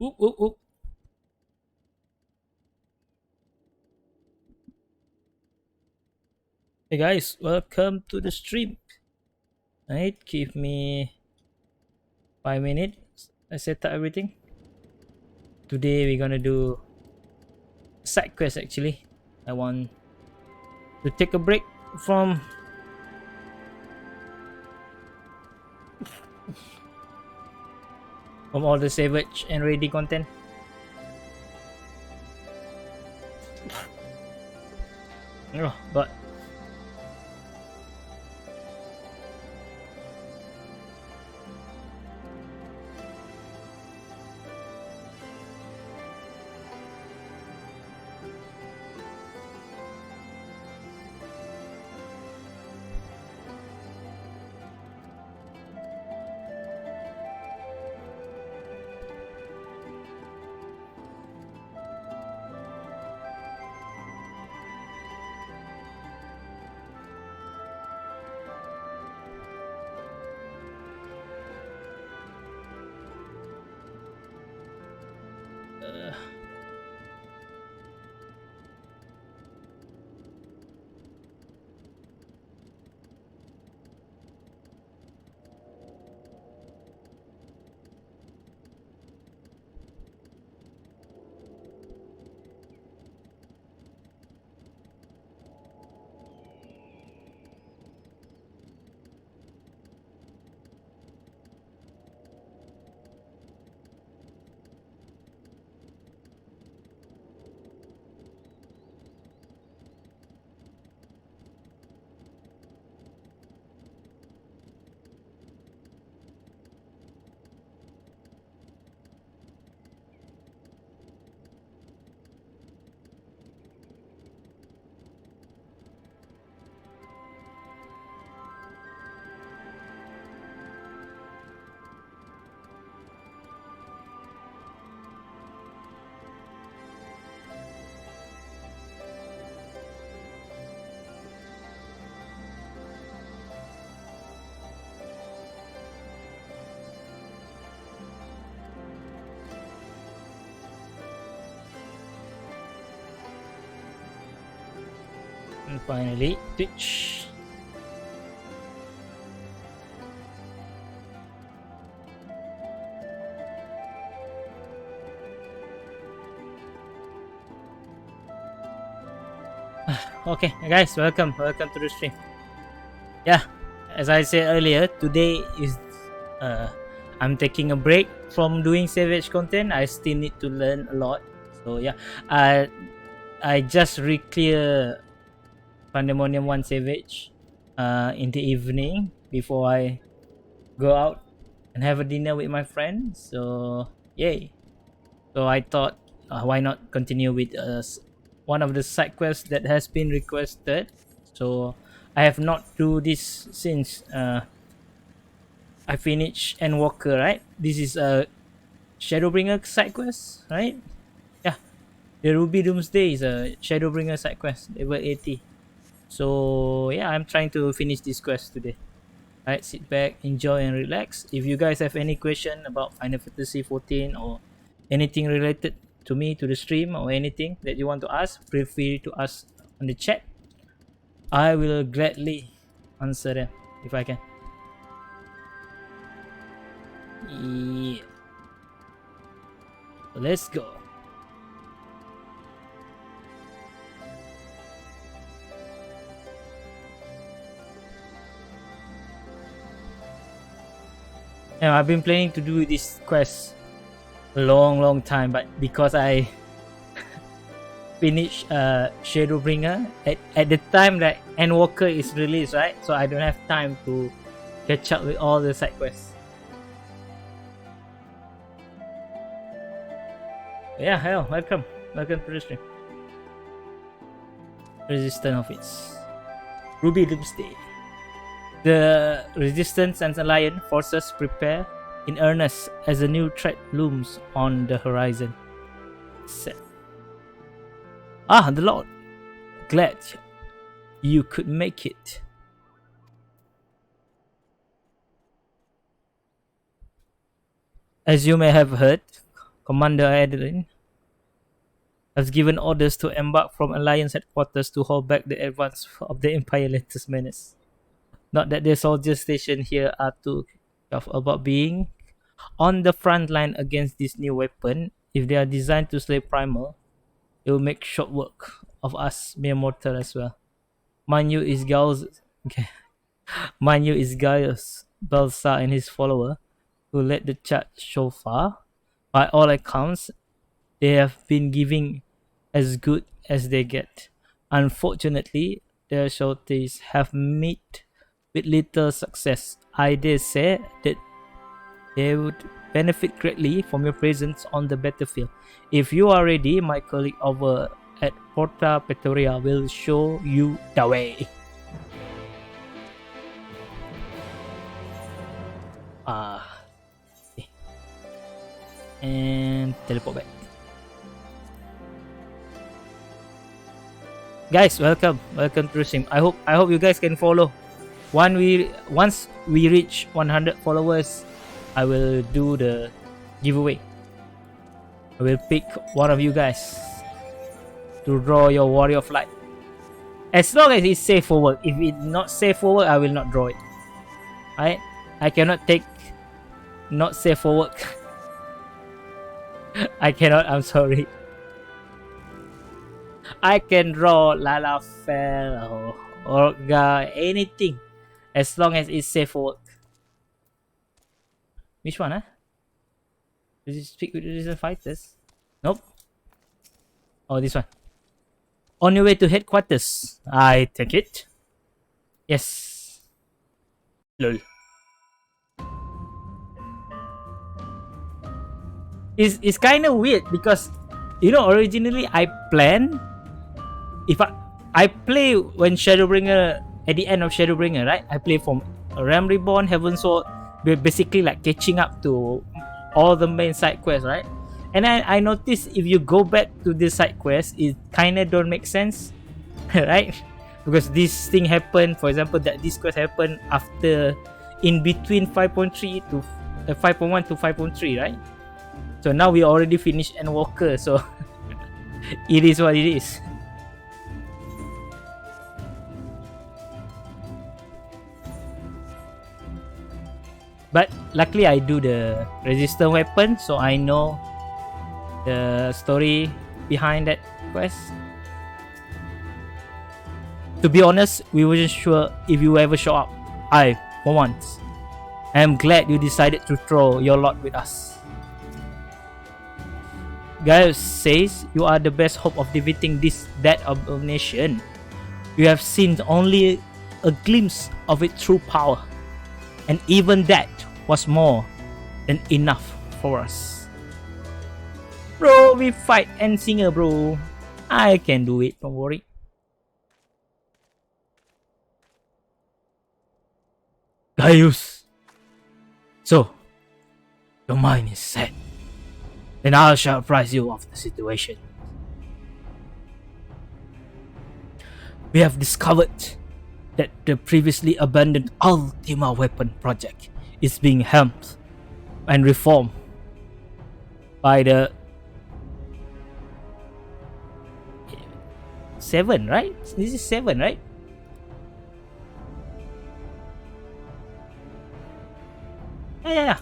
Oop, oop, oop. Hey guys, welcome to the stream. Right, give me 5 minutes. I set up everything. Today we're gonna do side quest actually. I want to take a break from all the savage and ready content. Oh, but and finally Twitch. Okay, guys, welcome to the stream. Yeah, as I said earlier, today is I'm taking a break from doing savage content. I still need to learn a lot. So yeah, I just re-clear Pandemonium 1 Savage in the evening before I go out and have a dinner with my friends. So yay! So I thought, why not continue with one of the side quests that has been requested. So I have not do this since I finished Endwalker, right? This is a Shadowbringer side quest, right? Yeah, the Ruby Doomsday is a Shadowbringer side quest, level 80. So yeah, I'm trying to finish this quest today. Alright, sit back, enjoy and relax. If you guys have any question about Final Fantasy 14 or anything related to me, to the stream, or anything that you want to ask, feel free to ask on the chat. I will gladly answer them if I can. Yeah. Let's go. Now, I've been planning to do this quest a long time, but because I finished Shadowbringer at the time that Endwalker is released, right? So I don't have time to catch up with all the side quests. Yeah, hello, welcome to the stream. Resistance Office, Ruby Doomsday. The Resistance and Alliance forces prepare in earnest as a new threat looms on the horizon. Set. The Lord. Glad you could make it. As you may have heard, Commander Adeline has given orders to embark from Alliance headquarters to hold back the advance of the Empire latest menace. Not that the soldiers stationed here are too tough about being on the front line against this new weapon. If they are designed to slay Primal, it will make short work of us mere mortal as well. Mind you is Gaius, Balsa and his follower, who led the charge so far. By all accounts, they have been giving as good as they get. Unfortunately, their sorties have met with little success. I dare say that they would benefit greatly from your presence on the battlefield. If you are ready, my colleague over at Porta Pretoria will show you the way. Okay. And teleport back. Guys, welcome to the stream. I hope you guys can follow. Once we reach 100 followers, I will do the giveaway. I will pick one of you guys to draw your Warrior of Light. As long as it's safe for work. If it's not safe for work, I will not draw it. Right? I cannot take not safe for work. I cannot, I'm sorry. I can draw Lalafell or Orga, anything, as long as it's safe for work. Which one, huh? Does it speak with the fighters? Nope. Oh, this one. On your way to headquarters, I take it. Yes. Lol. It's kind of weird because, you know, originally I planned, if I play when Shadowbringer, at the end of Shadowbringer, right? I play from Realm Reborn, Heaven Sword, basically like catching up to all the main side quests, right? And I noticed if you go back to this side quest, it kind of don't make sense, right? Because this thing happened, for example, that this quest happened after, in between 5.3 to 5.1 to 5.3, right? So now we already finished Endwalker, so it is what it is. But luckily I do the resistant weapon, so I know the story behind that quest. To be honest, we weren't sure if you ever show up. For once, I am glad you decided to throw your lot with us. Gaius says you are the best hope of defeating that abomination. You have seen only a glimpse of its true power, and even that was more than enough for us. Bro, we fight Endsinger, bro. I can do it, don't worry. Gaius. So, your mind is set. Then I shall apprise you of the situation. We have discovered that the previously abandoned Ultima weapon project is being helmed and reformed by the 7, right? This is 7, right? Yeah.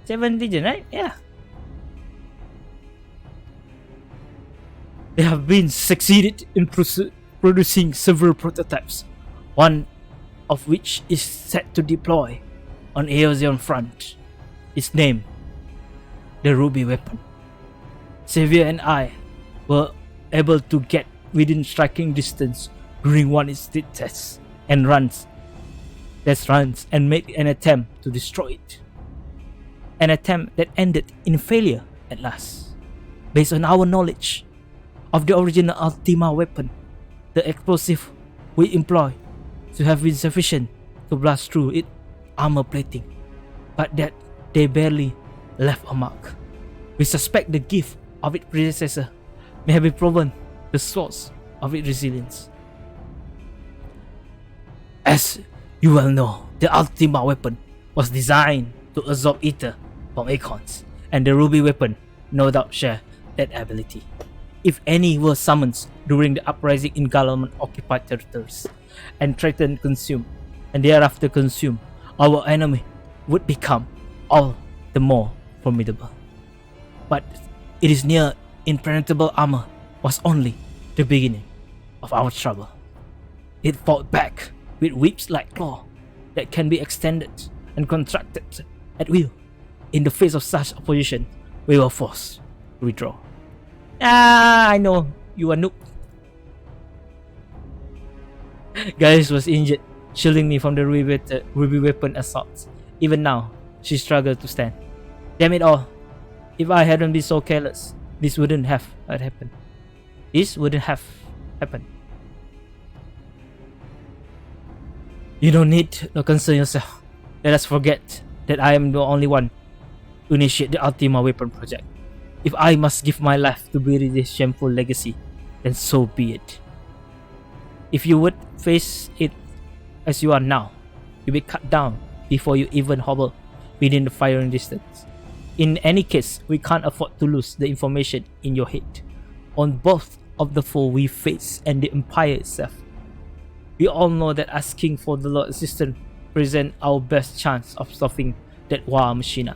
7 Legion, right? Yeah. They have been succeeded in producing several prototypes, one of which is set to deploy on Eozian front. Its name, the Ruby weapon. Xavier and I were able to get within striking distance during one of its tests and runs and made an attempt to destroy it. An attempt that ended in failure at last. Based on our knowledge of the original Ultima weapon, the explosive we employ to have been sufficient to blast through its armor plating, but that they barely left a mark. We suspect the gift of its predecessor may have been proven the source of its resilience. As you well know, the Ultima weapon was designed to absorb ether from acorns and the ruby weapon no doubt share that ability. If any were summoned during the uprising in government-occupied territories and threatened consume, and thereafter consume, our enemy would become all the more formidable. But it is near impenetrable armor was only the beginning of our trouble. It fought back with whips like claw that can be extended and contracted at will. In the face of such opposition, we were forced to withdraw. I know, you are noob. Gaius was injured, shielding me from the ruby weapon assaults. Even now, she struggled to stand. Damn it all. If I hadn't been so careless, this wouldn't have happened. This wouldn't have happened. You don't need to concern yourself. Let us forget that I am the only one to initiate the Ultima Weapon project. If I must give my life to bury this shameful legacy, then so be it. If you would face it as you are now, you'll be cut down before you even hover within the firing distance. In any case, we can't afford to lose the information in your head on both of the foe we face and the Empire itself. We all know that asking for the Lord's assistance presents our best chance of stopping that war machine.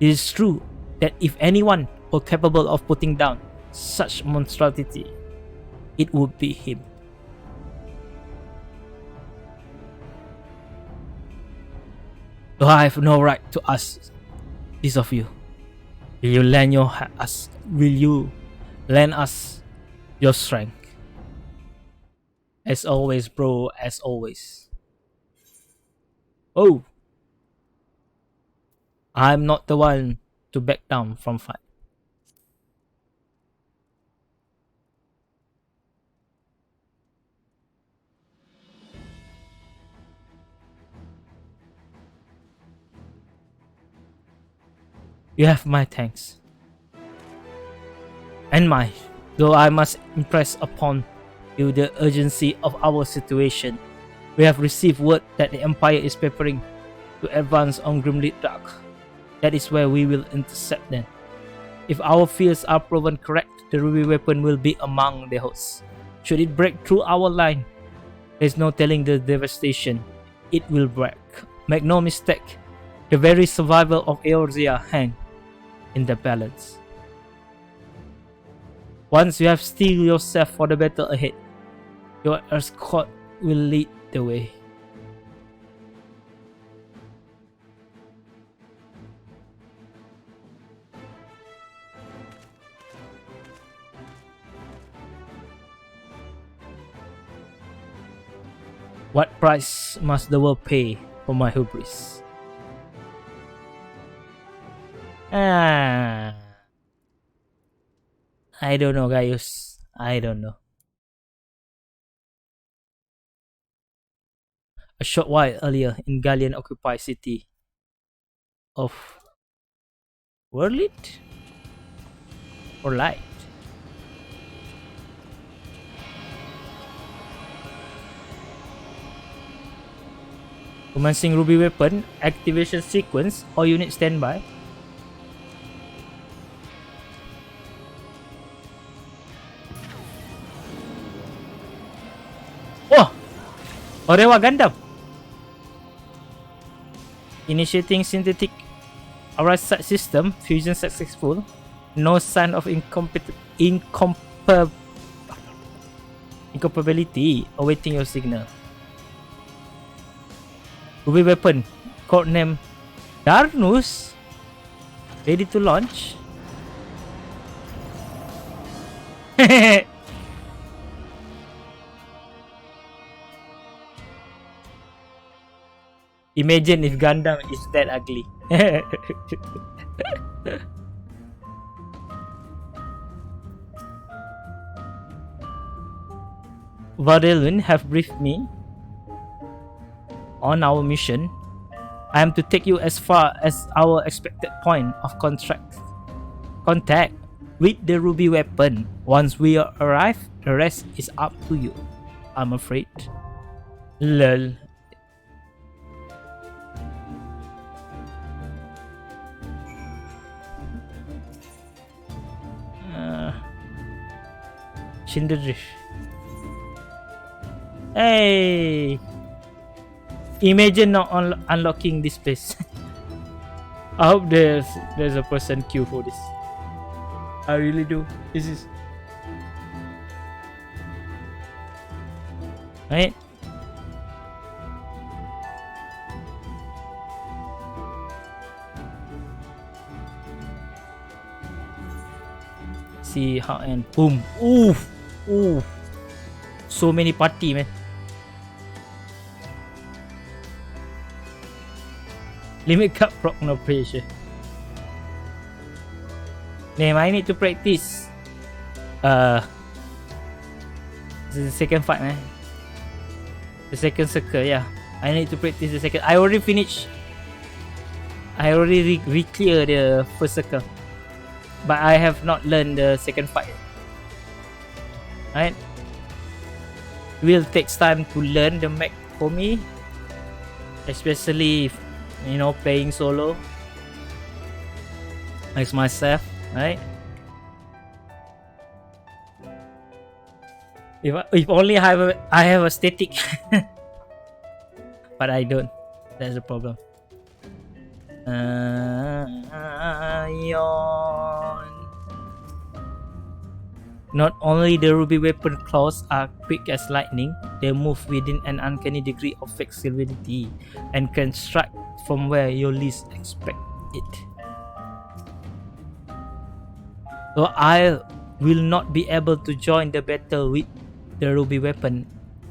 It is true that if anyone were capable of putting down such monstrosity, it would be him. Though I have no right to ask this of you. Will you lend us your strength? As always, bro, as always. Oh! I'm not the one to back down from fight. You have my thanks. And mine, though I must impress upon you the urgency of our situation. We have received word that the Empire is preparing to advance on Werlyt. That is where we will intercept them. If our fears are proven correct, the ruby weapon will be among the hosts. Should it break through our line, there is no telling the devastation it will break. Make no mistake, the very survival of Eorzea hang in the balance. Once you have steeled yourself for the battle ahead, your escort will lead the way. What price must the world pay for my hubris? I don't know, guys. I don't know. A short while earlier in Gallian occupied city of Werlyt or Light. Commencing ruby weapon activation sequence. All units standby. Oh! Orewa Gundam! Initiating synthetic aura system. Fusion successful. No sign of incompatibility. Awaiting your signal. Ruby weapon, codename Darnus, ready to launch. Imagine if Gundam is that ugly. Werlyt have briefed me on our mission. I am to take you as far as our expected point of contact with the ruby weapon. Once we arrive, the rest is up to you, I'm afraid. Lol. Cinderdrift. Hey! Imagine not unlocking this place. I hope there's a person queue for this. I really do. This is right. See how and boom. Oof. Oof. So many party, man. Limit cut proc no pressure. Name, I need to practice. This is the second fight, man. The second circle, yeah. I need to practice the second. I already finished. I already re-clear the first circle, but I have not learned the second fight. Right? It will take time to learn the mech for me, especially if, you know, playing solo like myself, right? If only I have a static, but I don't. That's the problem. Yawn. Not only the ruby weapon claws are quick as lightning, they move within an uncanny degree of flexibility and can strike from where you least expect it. So I will not be able to join the battle with the ruby weapon.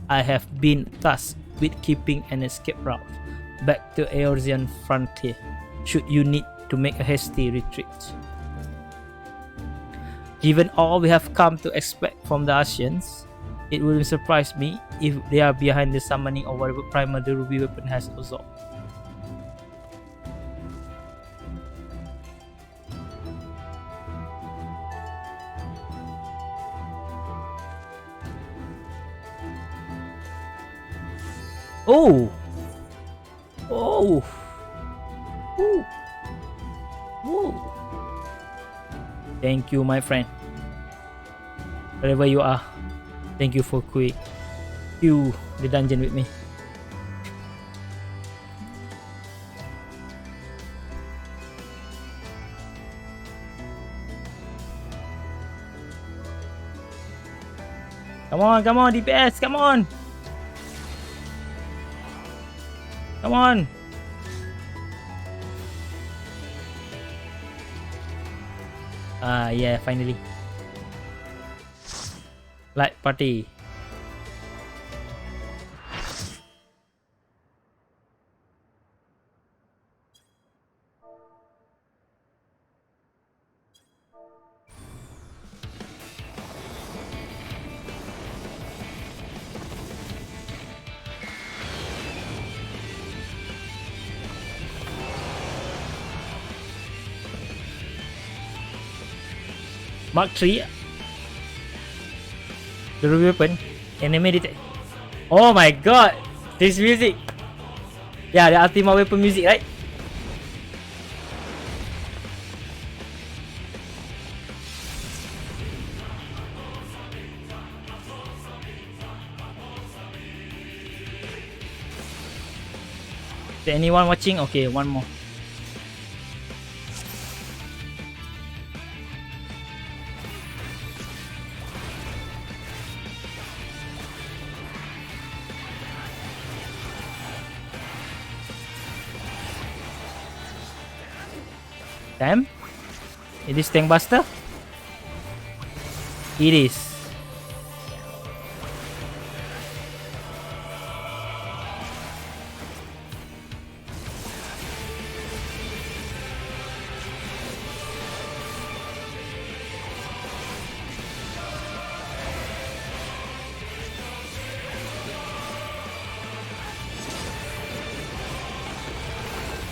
I have been tasked with keeping an escape route back to Eorzean frontier, should you need to make a hasty retreat. Given all we have come to expect from the Asians, it wouldn't surprise me if they are behind the summoning of whatever primal the ruby weapon has absorbed. Oh! Oh! Oh! Oh! Thank you, my friend. Wherever you are, thank you for quick queue the dungeon with me. Come on, DPS, come on! Come on! Yeah, finally. Light party. Mark 3. The ruby weapon. Enemy detect. Oh my god! This music! Yeah, the ultimate weapon music, right? Is there anyone watching? Okay, one more. Damn. Is this tank buster? It is.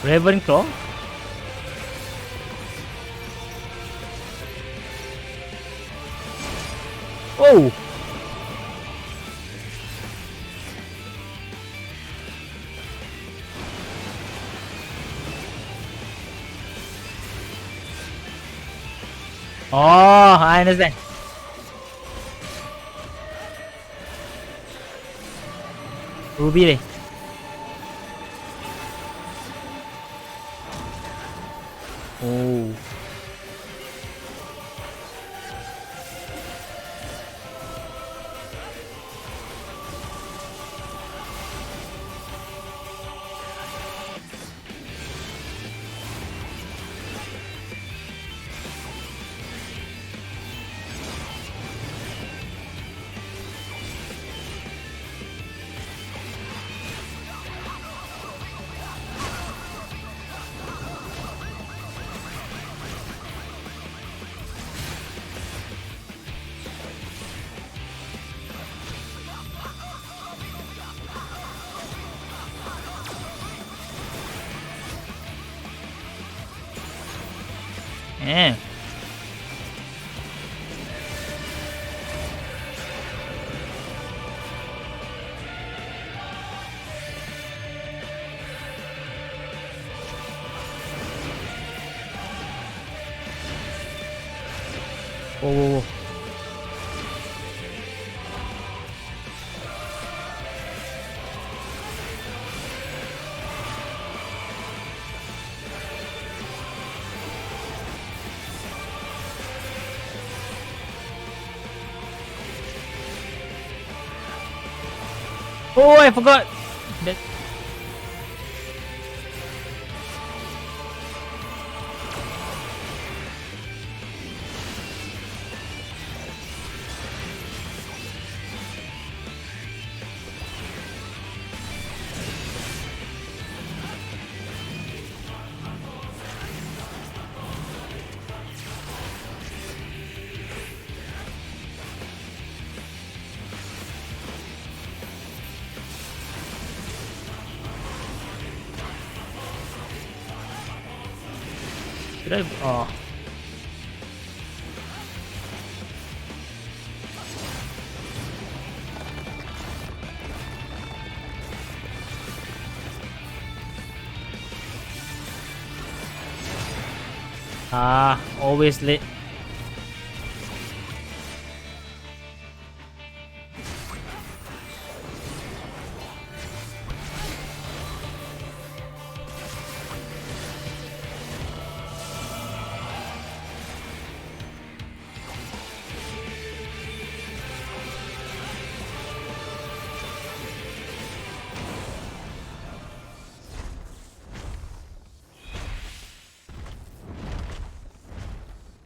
Ravenclaw. Oh! Oh, I understand. Ruby deh. Oh. Eh. Whoa, whoa, whoa. Oh, I forgot. That. Did I? Oh. Ah, always late.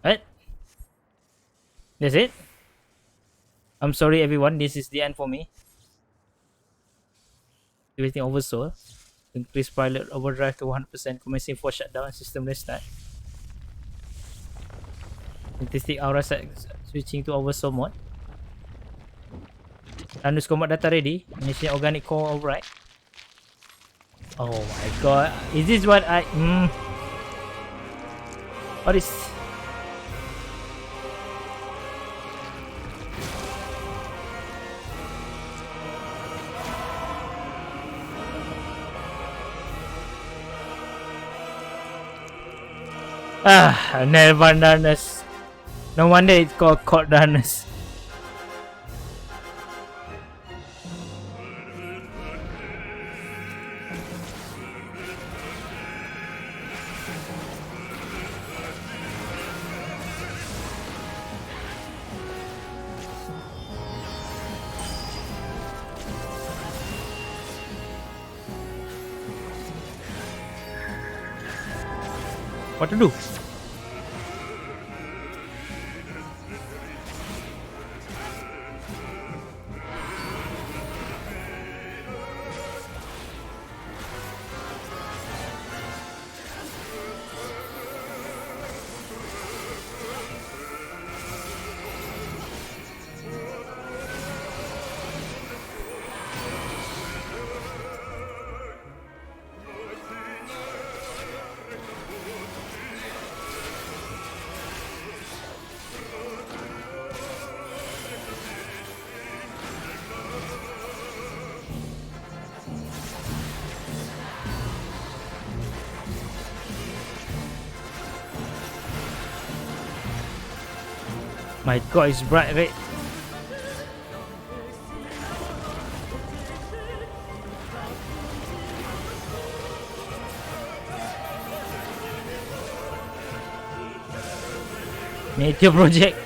Right? That's it. I'm sorry, everyone. This is the end for me. Everything oversold. Increase pilot overdrive to 100%. Commencing for shutdown. System restart. Statistic aura set. Switching to oversold mode. Thanos combat data ready. Initiate organic core override. Oh my god. Is this what I... What is... Never darkness. No wonder it's called cold darkness. What to do? My god, it's bright red. Nature project.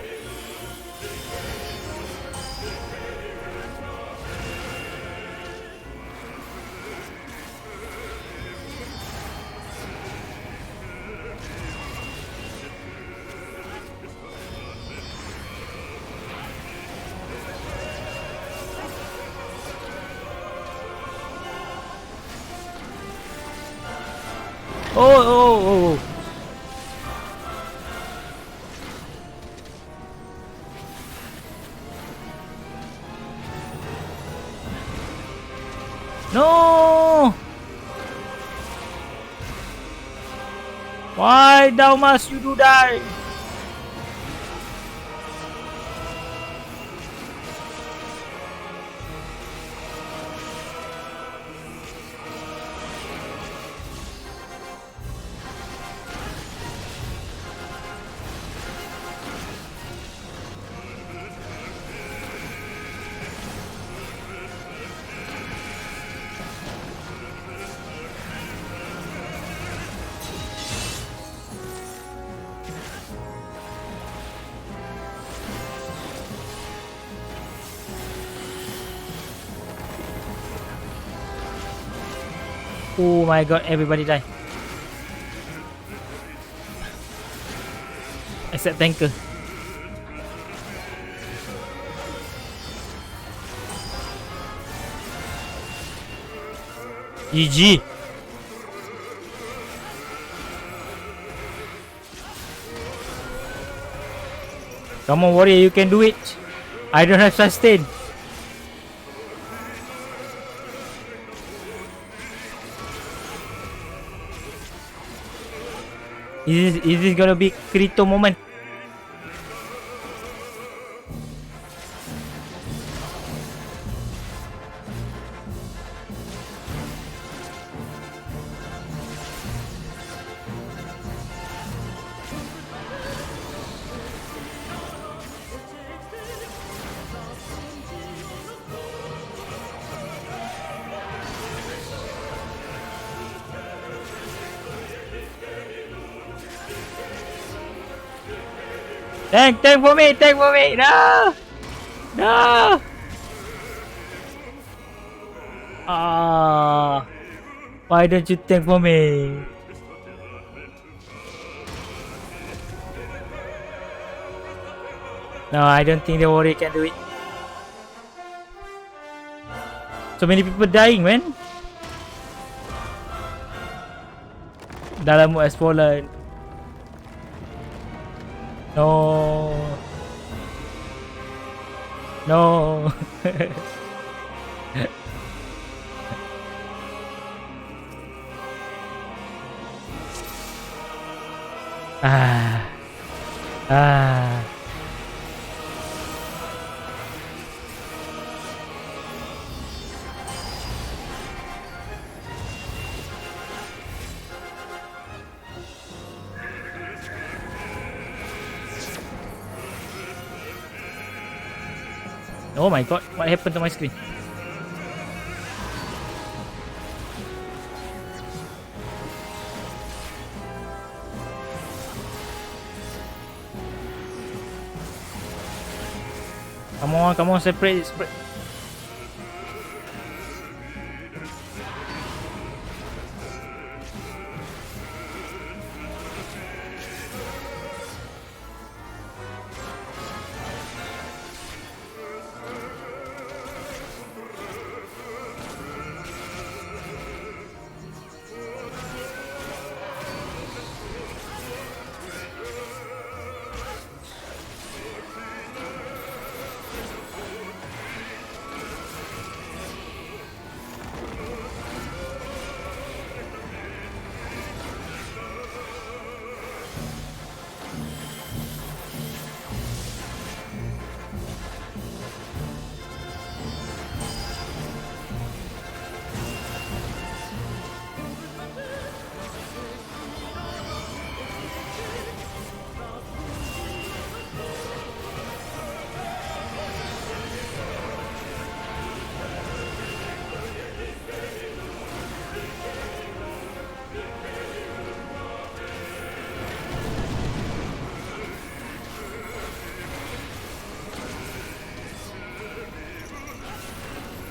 Oh. No! Why thou must you do die? Oh my god, everybody die. Except tanker. GG. Come on, warrior, you can do it. I don't have sustain. Is this gonna be Kirito moment? Tank for me, no! No! Ah, why don't you tank for me? No, I don't think the warrior can do it. So many people dying, man. Dalamu has fallen. No. No. Ah. Oh my god, what happened to my screen? Come on, separate.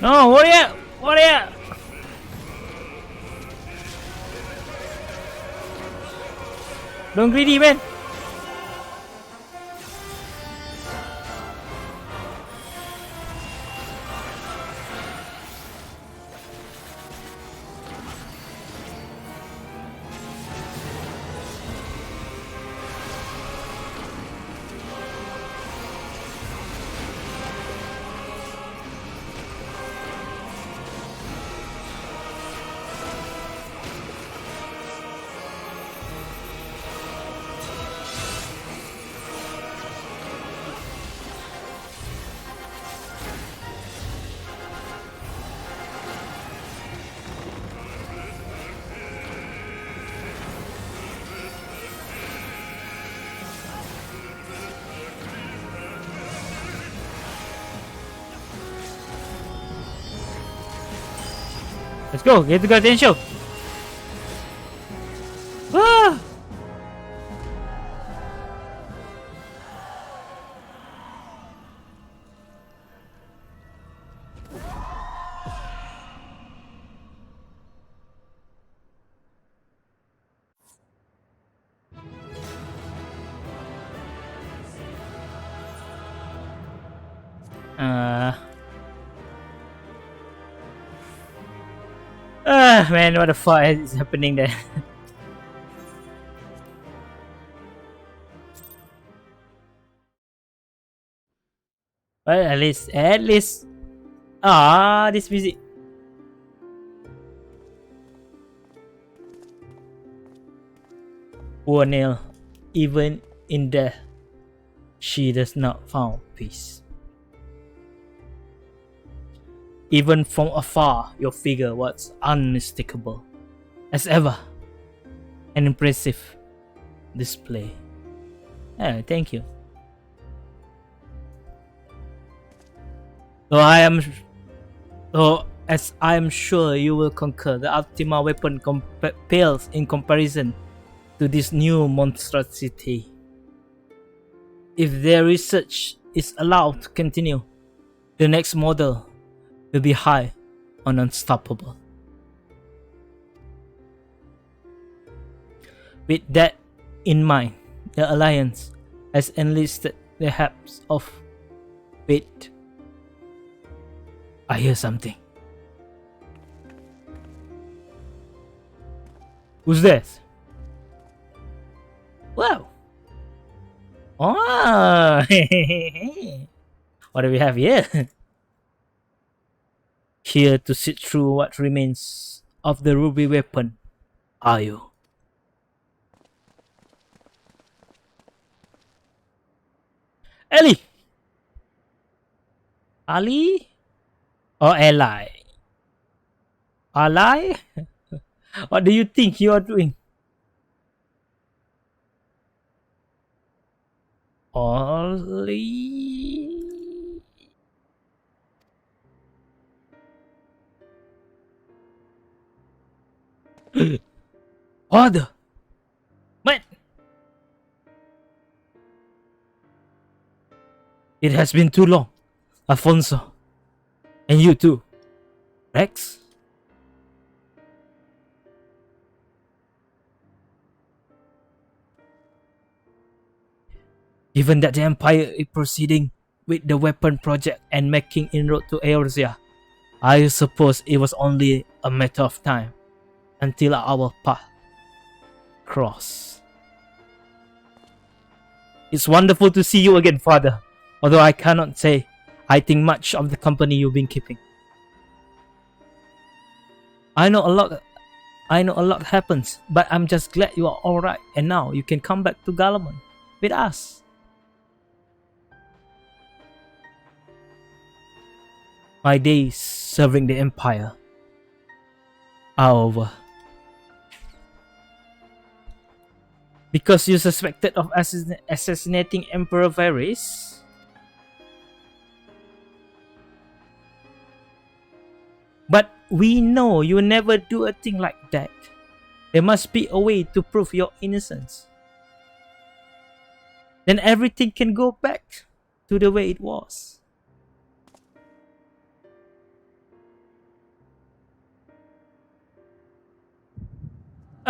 No, warrior! Warrior! Don't greedy, man! Let's go, get the goddamn show. Ah! Man, what the fuck is happening there? Well, at least, this music. Poor Neil, even in death, she does not found peace. Even from afar, your figure was unmistakable, as ever. An impressive display. Thank you. As I am sure you will conquer, the Ultima weapon pales in comparison to this new monstrosity. If their research is allowed to continue, the next model will be high on unstoppable. With that in mind, the Alliance has enlisted the help of... Wait. I hear something. Who's that? Wow. Oh, what do we have here? Here to sit through what remains of the ruby weapon, are you? Ellie! Ali? Or Eli? Ali? What do you think you are doing? Ollie? Father! Man! It has been too long, Alfonso. And you too, Rex? Given that the Empire is proceeding with the weapon project and making inroad to Eorzea, I suppose it was only a matter of time until our path cross. It's wonderful to see you again, Father. Although I cannot say I think much of the company you've been keeping. I know a lot happens, but I'm just glad you are alright and now you can come back to Galamon with us. My days serving the Empire are over. Because you suspected of assassinating Emperor Varys? But we know you never do a thing like that. There must be a way to prove your innocence. Then everything can go back to the way it was.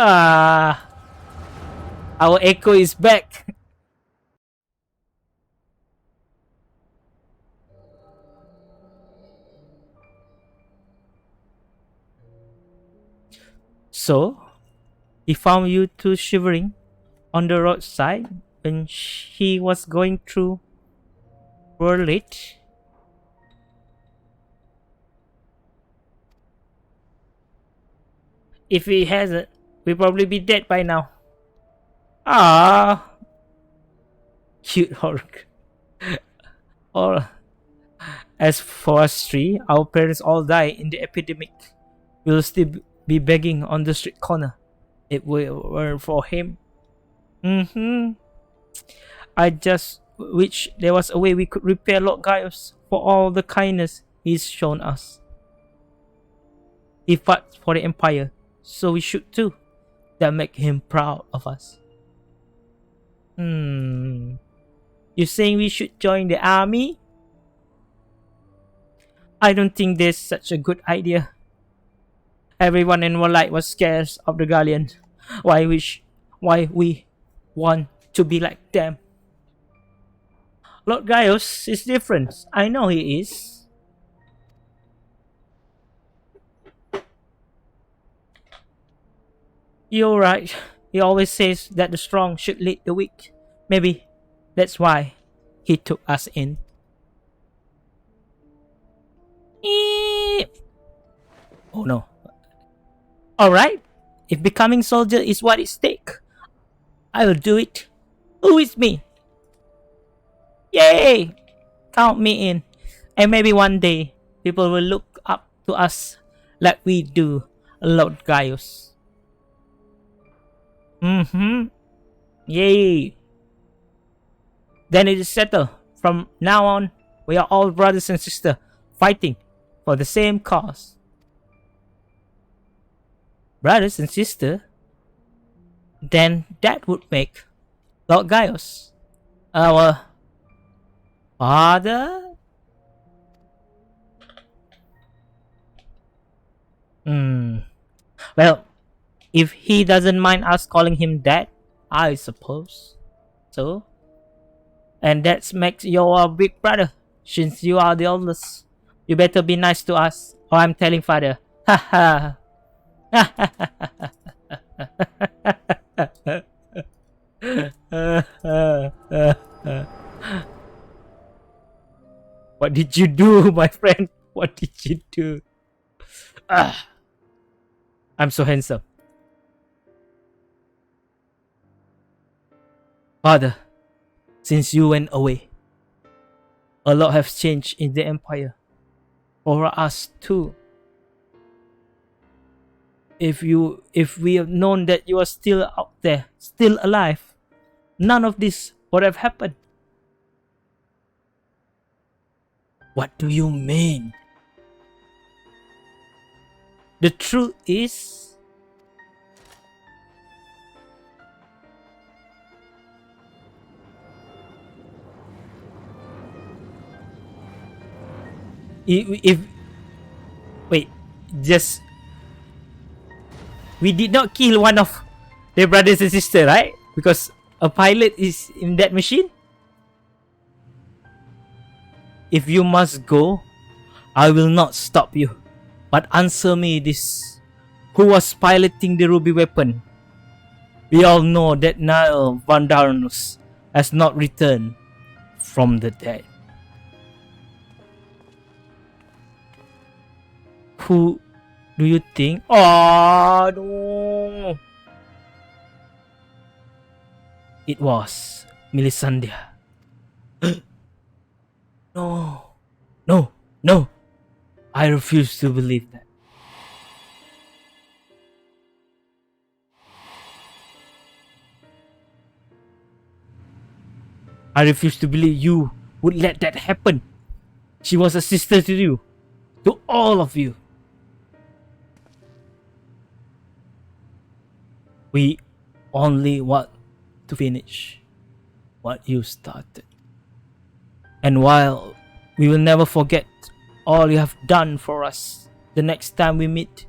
Ah, our echo is back. So, he found you two shivering on the roadside when he was going through Werlyt. If he hasn't, we'd probably be dead by now. Ah, cute Hulk. Or as for us three, our parents all died in the epidemic. We'll still be begging on the street corner if we weren't for him. Mm-hmm. I just wish there was a way we could repay Lord Gaius for all the kindness he's shown us. He fought for the Empire, so we should too. That make him proud of us. You saying we should join the army? I don't think that's such a good idea. Everyone in Werlyt was scared of the Galleon. Why we want to be like them? Lord Gaius is different. I know he is. You're right. He always says that the strong should lead the weak. Maybe that's why he took us in. Oh no. Alright. If becoming soldier is what is stake, I will do it. Who is me? Yay! Count me in. And maybe one day, people will look up to us like we do Lord Gaius. Yay! Then it is settled. From now on, we are all brothers and sisters fighting for the same cause. Brothers and sisters? Then that would make Lord Gaius our father? Well, if he doesn't mind us calling him dad, I suppose so. And that makes you our big brother, since you are the oldest. You better be nice to us, or I'm telling father. Ha ha. What did you do, my friend? What did you do? I'm so handsome. Father, since you went away, a lot has changed in the Empire. For us too. If we have known that you are still out there, still alive, none of this would have happened. What do you mean? The truth is, if wait, just we did not kill one of their brothers and sister, right? Because a pilot is in that machine. If you must go, I will not stop you. But answer me this. Who was piloting the ruby weapon? We all know that Niall Vandarnus has not returned from the dead. Who do you think? Oh no! It was Melisandre. No, no, no! I refuse to believe that. I refuse to believe you would let that happen. She was a sister to you, to all of you. We only want to finish what you started. And while we will never forget all you have done for us, the next time we meet,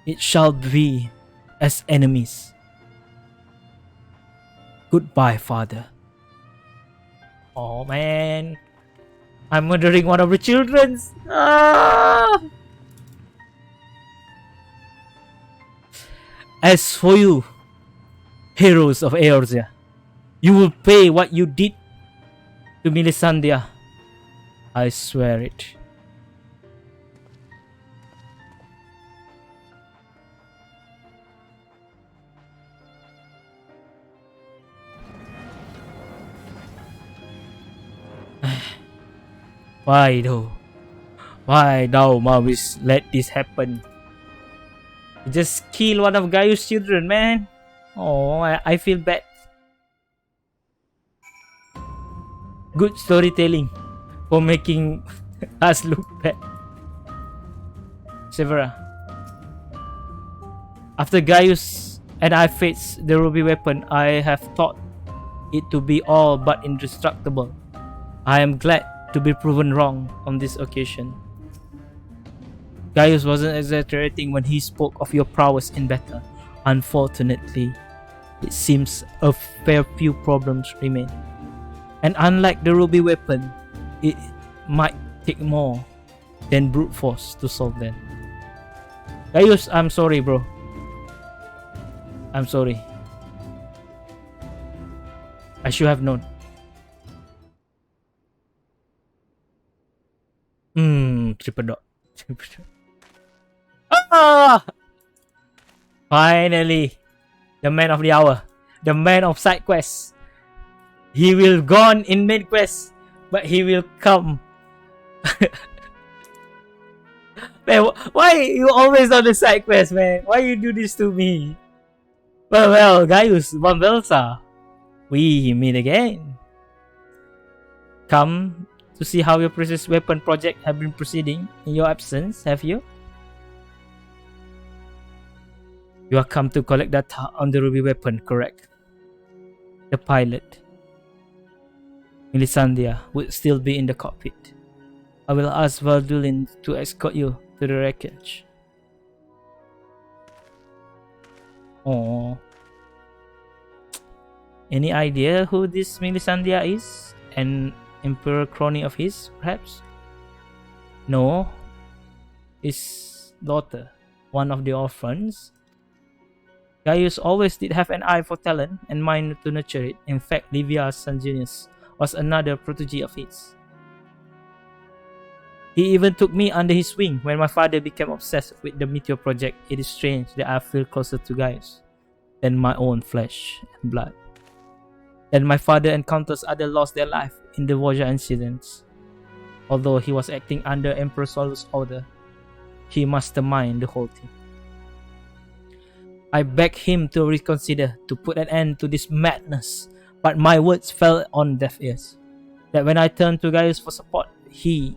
it shall be as enemies. Goodbye, father. Oh man, I'm murdering one of the children's. Ah! As for you, heroes of Eorzea, you will pay what you did to Melisandre. I swear it. Why though? Why thou must let this happen? You just kill one of Gaius' children, man. Oh, I feel bad. Good storytelling for making us look bad. Severa. After Gaius and I faced the ruby weapon, I have thought it to be all but indestructible. I am glad to be proven wrong on this occasion. Gaius wasn't exaggerating when he spoke of your prowess in battle. Unfortunately, it seems a fair few problems remain. And unlike the ruby weapon, it might take more than brute force to solve them. Gaius, I'm sorry, bro. I'm sorry. I should have known. Triple dot. Ah! Finally, the man of the hour, the man of side quests. He will gone in main quest, but he will come. Man, why you always on the side quest, man? Why you do this to me? Well, Gaius, Von Velsa, we meet again. Come to see how your precious weapon project have been proceeding in your absence, have you? You are come to collect data on the ruby weapon, correct? The pilot, Melisandre, would still be in the cockpit. I will ask Valdurin to escort you to the wreckage. Oh. Any idea who this Melisandre is? An Emperor crony of his, perhaps? No. His daughter, one of the orphans. Gaius always did have an eye for talent and mind to nurture it. In fact, Livia's son Junius was another protege of his. He even took me under his wing when my father became obsessed with the Meteor project. It is strange that I feel closer to Gaius than my own flesh and blood. Then my father encounters others lost their life in the Voyager incidents. Although he was acting under Emperor Solus' order, he masterminded the whole thing. I begged him to reconsider, to put an end to this madness, but my words fell on deaf ears. That when I turned to Gaius for support, he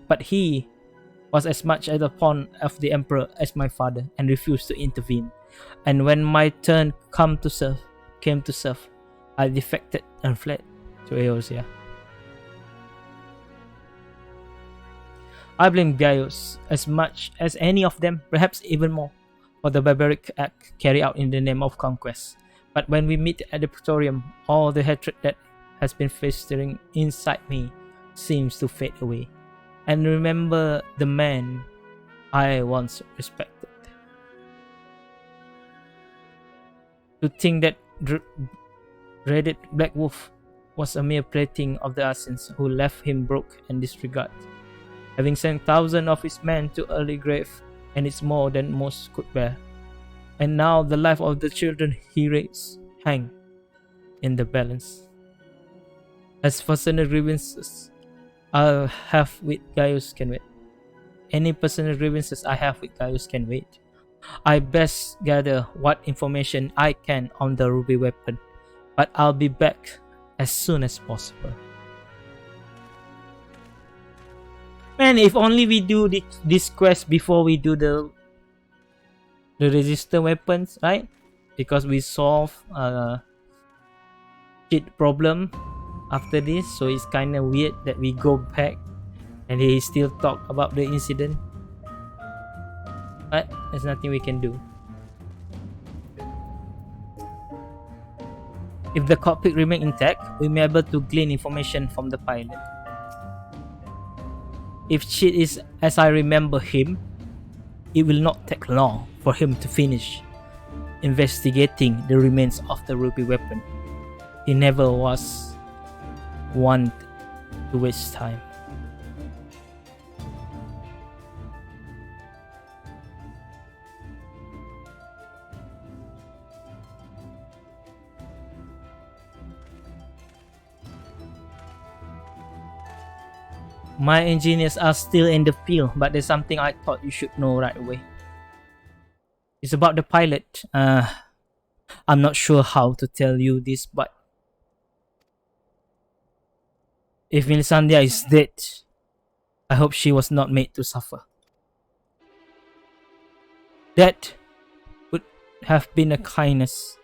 was as much as a pawn of the Emperor as my father and refused to intervene. And when my turn came to serve, I defected and fled to Eorzea. I blame Gaius as much as any of them, perhaps even more, for the barbaric act carried out in the name of conquest. But when we meet at the Praetorium, all the hatred that has been festering inside me seems to fade away. And remember the man I once respected. To think that dreaded Black Wolf was a mere plaything of the assassins who left him broke and disregarded, having sent thousands of his men to early grave, and it's more than most could bear. And now the life of the children he raised hang in the balance. As personal grievances I have with Gaius can wait. Any personal grievances I have with Gaius can wait. I best gather what information I can on the ruby weapon, but I'll be back as soon as possible. Man, if only we do this quest before we do the resistor weapons, right? Because we solve shit problem after this, so it's kind of weird that we go back and they still talk about the incident. But there's nothing we can do. If the cockpit remains intact, we may be able to glean information from the pilot. If Chit is as I remember him, it will not take long for him to finish investigating the remains of the ruby weapon. He never was one to waste time. My engineers are still in the field, but there's something I thought you should know right away. It's about the pilot. I'm not sure how to tell you this, but if Melisandre is dead, I hope she was not made to suffer. That would have been a kindness.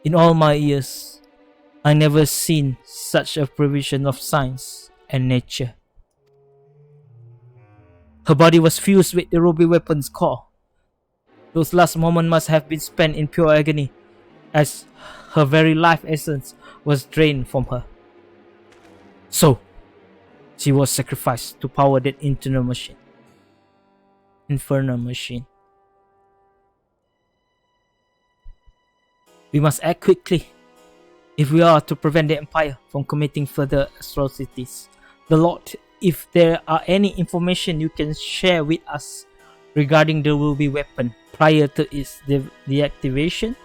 In all my years, I never seen such a provision of science and nature. Her body was fused with the ruby weapon's core. Those last moments must have been spent in pure agony, as her very life essence was drained from her. So, she was sacrificed to power that infernal machine. We must act quickly if we are to prevent the Empire from committing further atrocities. The Lord, if there are any information you can share with us regarding the ruby weapon prior to its deactivation.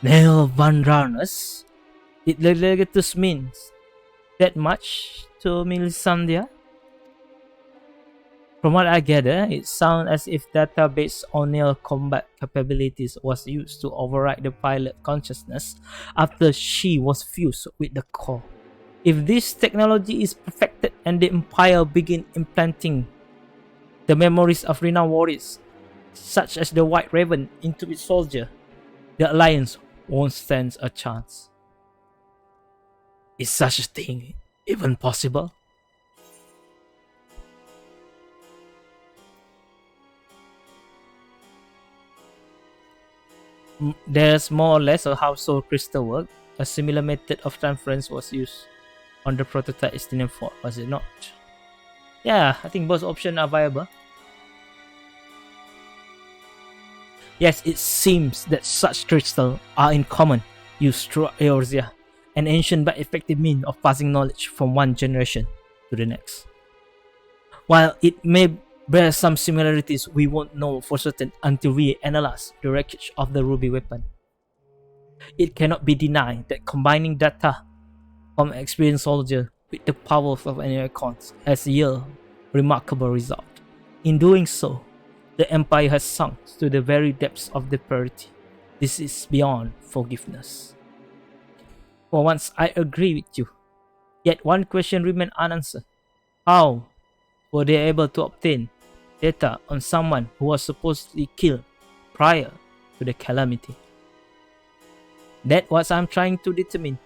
Nel Van Ranus, did the legatus means that much to Melisandre? From what I gather, it sounds as if data based on Neil's combat capabilities was used to override the pilot's consciousness after she was fused with the core. If this technology is perfected and the Empire begin implanting the memories of renowned warriors, such as the White Raven, into its soldier, the Alliance won't stand a chance. Is such a thing even possible? There's more or less a how soul crystal work. A similar method of transference was used on the prototype Estinian fort, was it not? Yeah, I think both options are viable. Yes, it seems that such crystals are in common use throughout Eorzea, an ancient but effective means of passing knowledge from one generation to the next. While it may bear some similarities, we won't know for certain until we analyze the wreckage of the ruby weapon. It cannot be denied that combining data from an experienced soldier with the powers of an icon has yielded remarkable result. In doing so, the Empire has sunk to the very depths of disparity. This is beyond forgiveness. For once, I agree with you. Yet one question remains unanswered. How were they able to obtain data on someone who was supposedly killed prior to the calamity? That's what I'm trying to determine.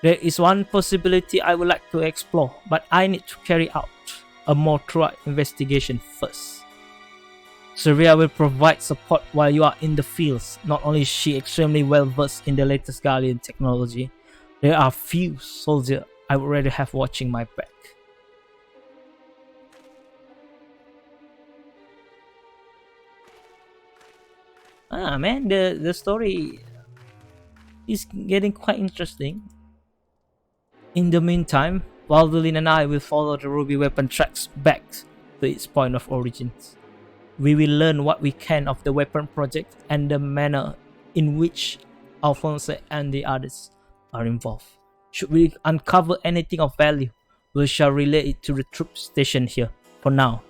There is one possibility I would like to explore, but I need to carry out a more thorough investigation first. Servia will provide support while you are in the fields. Not only is she extremely well versed in the latest Gallian technology, there are few soldiers I would rather have watching my back. Man, the story is getting quite interesting. In the meantime, Werlyt and I will follow the ruby weapon tracks back to its point of origins. We will learn what we can of the weapon project and the manner in which Alphonse and the others are involved. Should we uncover anything of value, we shall relay it to the troop station here. For now,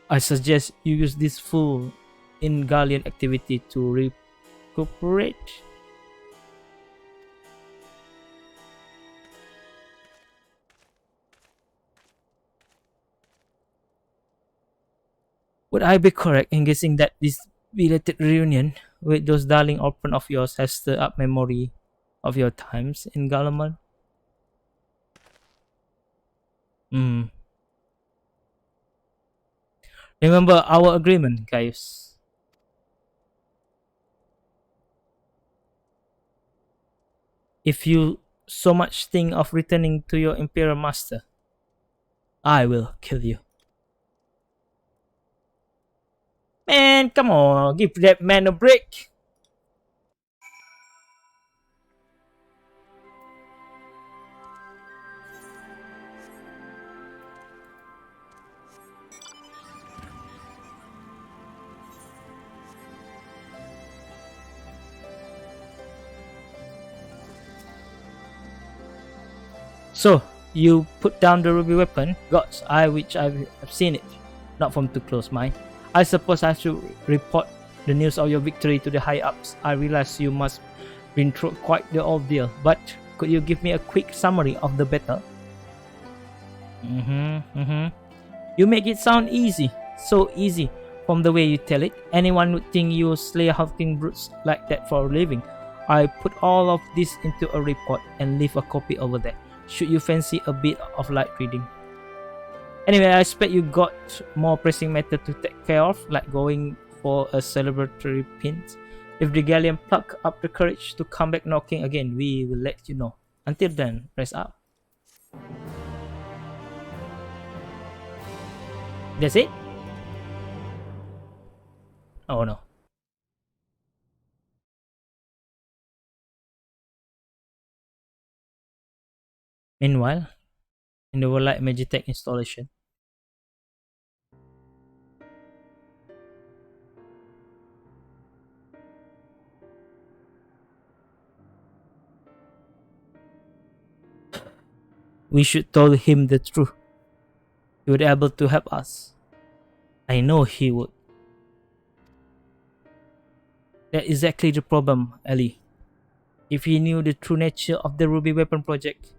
I suggest you use this full in Gallian activity to recuperate. Would I be correct in guessing that this belated reunion with those darling orphans of yours has stirred up memory of your times in Galamon? Hmm. Remember our agreement, Gaius. If you so much think of returning to your Imperial Master, I will kill you. Man, come on, give that man a break. So, you put down the ruby weapon, God's eye, which I've seen it, not from too close, mind. I suppose I should report the news of your victory to the high ups. I realize you must been through quite the ordeal, but could you give me a quick summary of the battle? You make it sound easy, so easy. From the way you tell it, anyone would think you slay hulking brutes like that for a living. I put all of this into a report and leave a copy over there. Should you fancy a bit of light reading? Anyway, I expect you got more pressing matter to take care of, like going for a celebratory pint. If the galleon pluck up the courage to come back knocking again, we will let you know. Until then, rest up. That's it? Oh no. Meanwhile, in the Werlyt Magitech installation, we should tell him the truth. He would be able to help us. I know he would. That's exactly the problem, Ellie. If he knew the true nature of the Ruby Weapon project,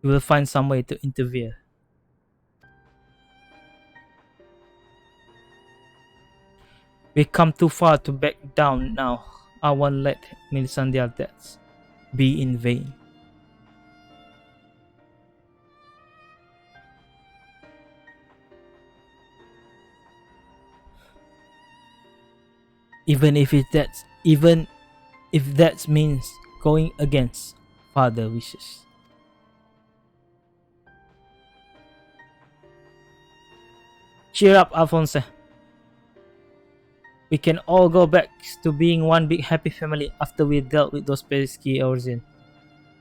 he will find some way to interfere. We come too far to back down now. I won't let Milisandia's deaths be in vain. Even if that means going against father wishes. Cheer up, Alphonse. We can all go back to being one big happy family after we dealt with those pesky Origin.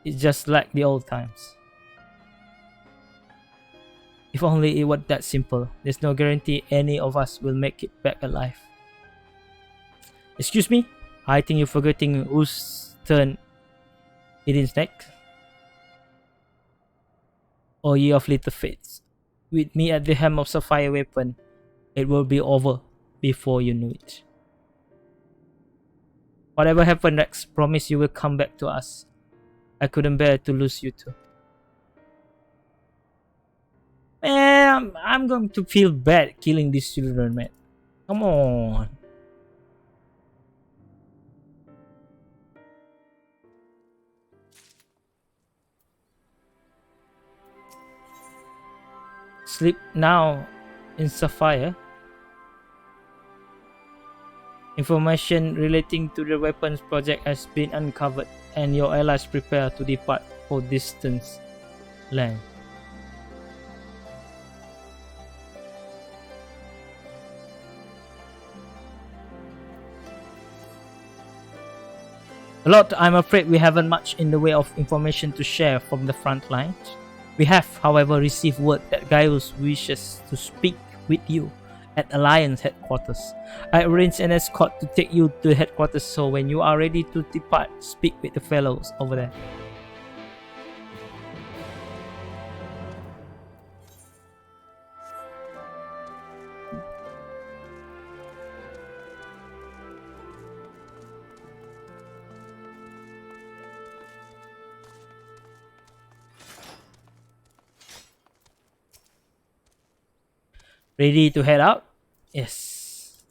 It's just like the old times. If only it was that simple. There's no guarantee any of us will make it back alive. Excuse me? I think you're forgetting whose turn it is next. O ye of little fates. With me at the helm of Sapphire Weapon, it will be over before you knew it. Whatever happens next, promise you will come back to us. I couldn't bear to lose you too. Man, I'm going to feel bad killing these children, man. Come on. Sleep now in Sapphire. Information relating to the weapons project has been uncovered, and your allies prepare to depart for distant land. Lord, I'm afraid we haven't much in the way of information to share from the front lines. We have, however, received word that Gaius wishes to speak with you at Alliance headquarters. I arranged an escort to take you to the headquarters, so when you are ready to depart, speak with the fellows over there. Ready to head out? Yes.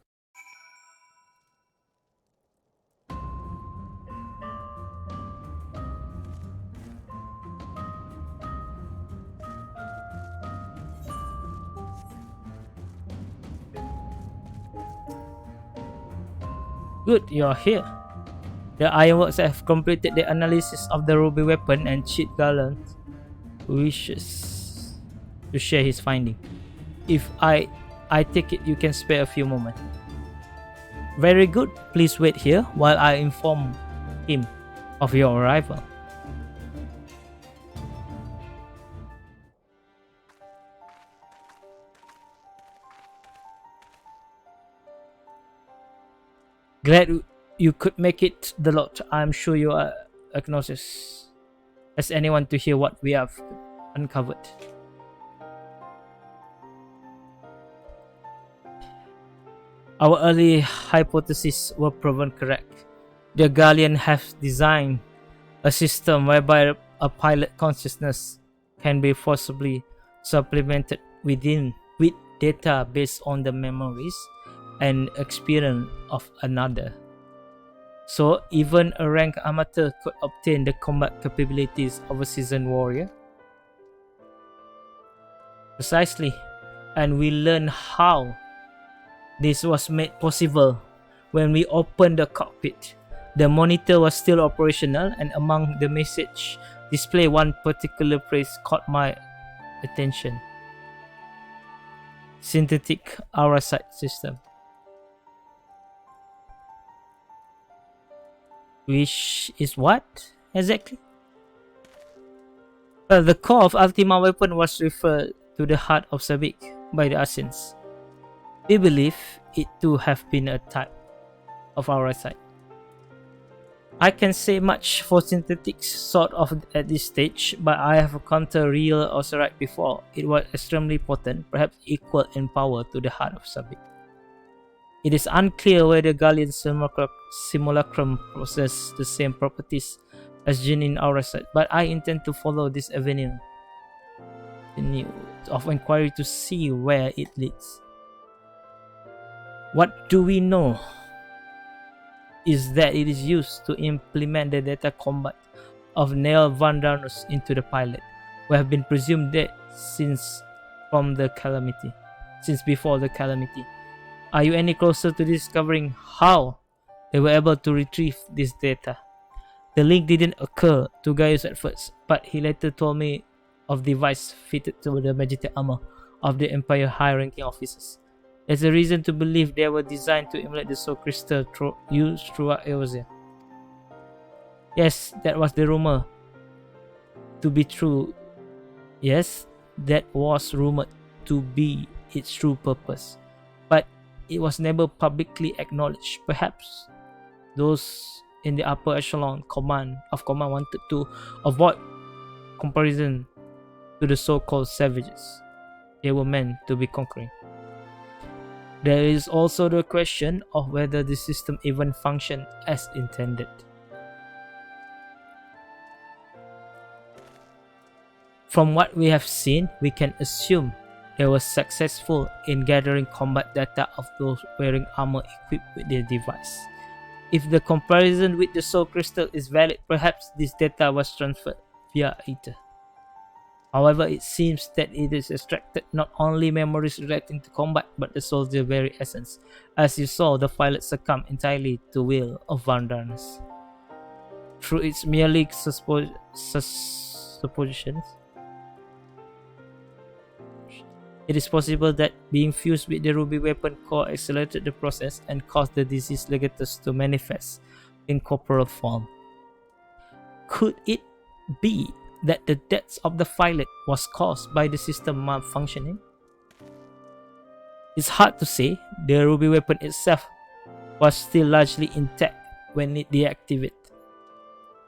Good, you're here. The Ironworks have completed the analysis of the ruby weapon and Chief Garland wishes to share his finding. If I take it you can spare a few moments. Very good. Please wait here while I inform him of your arrival. Glad you could make it, the lot. I'm sure you are agnosis as anyone to hear what we have uncovered. Our early hypotheses were proven correct. The Galleon has designed a system whereby a pilot consciousness can be forcibly supplemented with data based on the memories and experience of another. So even a rank amateur could obtain the combat capabilities of a seasoned warrior. Precisely, and we learn how this was made possible when we opened the cockpit. The monitor was still operational, and among the message display, one particular phrase caught my attention. Synthetic aura sight system. Which is what exactly? Well, the core of Ultima weapon was referred to the heart of Sabik by the Assassins. We believe it to have been a type of aura sight. I can say much for synthetics sort of at this stage, but I have encountered real Osiris before. It was extremely potent, perhaps equal in power to the heart of Sabik. It is unclear whether Galleon simulacrum possesses the same properties as genuine aura sight, but I intend to follow this avenue of inquiry to see where it leads. What do we know is that it is used to implement the data combat of Neil Vandarnus into the pilot, who have been presumed dead since before the calamity. Are you any closer to discovering how they were able to retrieve this data? The link didn't occur to Gaius at first, but he later told me of the device fitted to the magic armor of the Empire high-ranking officers. There's a reason to believe they were designed to emulate the soul crystal used throughout Eorzea. Yes, that was the rumor to be true. Yes, that was rumored to be its true purpose, but it was never publicly acknowledged. Perhaps those in the upper echelon command wanted to avoid comparison to the so-called savages they were meant to be conquering. There is also the question of whether the system even functioned as intended. From what we have seen, we can assume they were successful in gathering combat data of those wearing armor equipped with the device. If the comparison with the soul crystal is valid, perhaps this data was transferred via ether. However, it seems that it is extracted not only memories relating to combat, but the soul's very essence. As you saw, the pilot succumbed entirely to the will of Vandarnus. Through its merely suppositions, it is possible that being fused with the ruby weapon core accelerated the process and caused the diseased legatus to manifest in corporal form. Could it be that the death of the pilot was caused by the system malfunctioning? It's hard to say. The ruby weapon itself was still largely intact when it deactivated,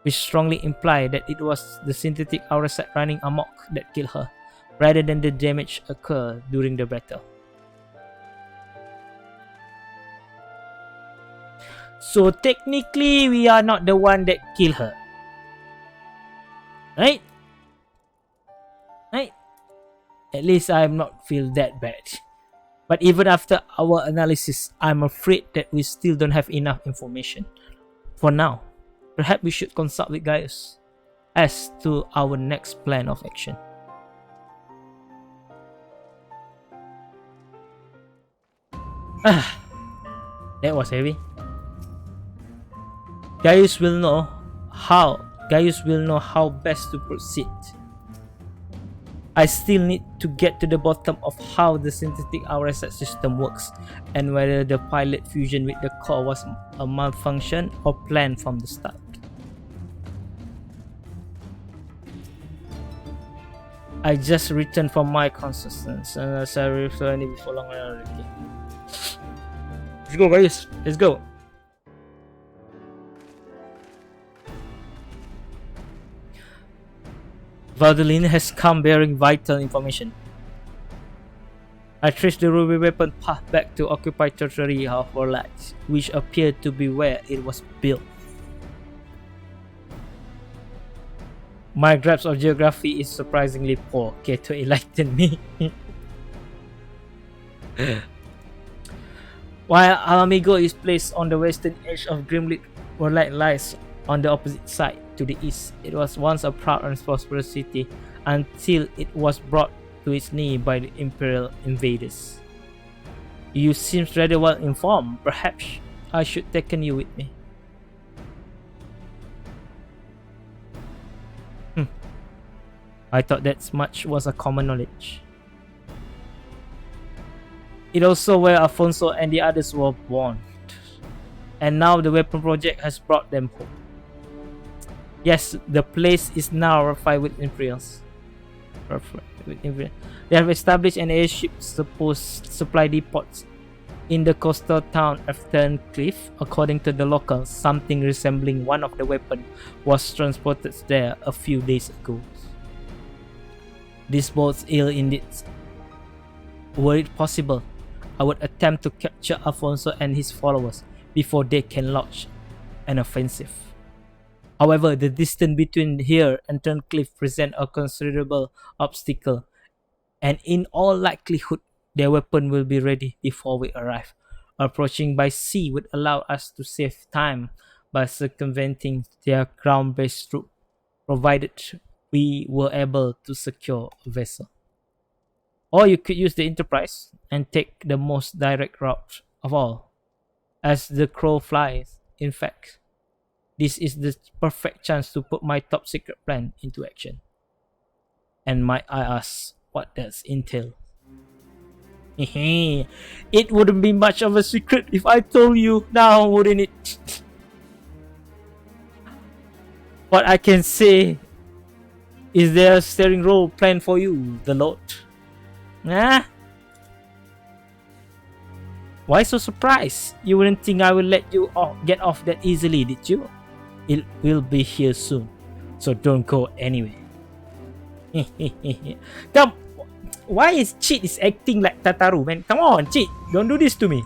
which strongly implied that it was the synthetic aura sight running amok that killed her, rather than the damage occurred during the battle. So technically, we are not the one that killed her. Right? At least I am not feel that bad. But even after our analysis, I'm afraid that we still don't have enough information. For now, perhaps we should consult with Gaius as to our next plan of action. That was heavy. Gaius will know how best to proceed. I still need to get to the bottom of how the synthetic RSS system works and whether the pilot fusion with the core was a malfunction or planned from the start. I just returned from my consistence and I return it before long. Let's go, guys. Let's go. Werlyt has come bearing vital information. I traced the ruby weapon path back to occupied territory of Werlyt, which appeared to be where it was built. My grasp of geography is surprisingly poor. Care to enlighten me? While Alamigo is placed on the western edge of Grimlit, Werlyt lies on the opposite side to the east. It was once a proud and prosperous city until it was brought to its knee by the Imperial invaders. You seem rather well informed. Perhaps I should take you with me. I thought that much was a common knowledge. It also where Alfonso and the others were born. And now the weapon project has brought them home. Yes, the place is now ratified with Imperials. They have established an airship supply depots in the coastal town of Turncliffe. According to the locals, something resembling one of the weapons was transported there a few days ago. This bodes ill indeed. Were it possible, I would attempt to capture Alfonso and his followers before they can launch an offensive. However, the distance between here and Turncliffe presents a considerable obstacle, and in all likelihood, their weapon will be ready before we arrive. Approaching by sea would allow us to save time by circumventing their ground-based route, provided we were able to secure a vessel. Or you could use the Enterprise and take the most direct route of all. As the crow flies, in fact, this is the perfect chance to put my top secret plan into action. And might I ask, what does entail? It wouldn't be much of a secret if I told you now, wouldn't it? What I can say is there a steering role planned for you, the Lord? Nah? Why so surprised? You wouldn't think I will let you get off that easily, did you? It will be here soon, so don't go anywhere. Come, why is Cheat is acting like Tataru, man? Come on, Cheat, don't do this to me.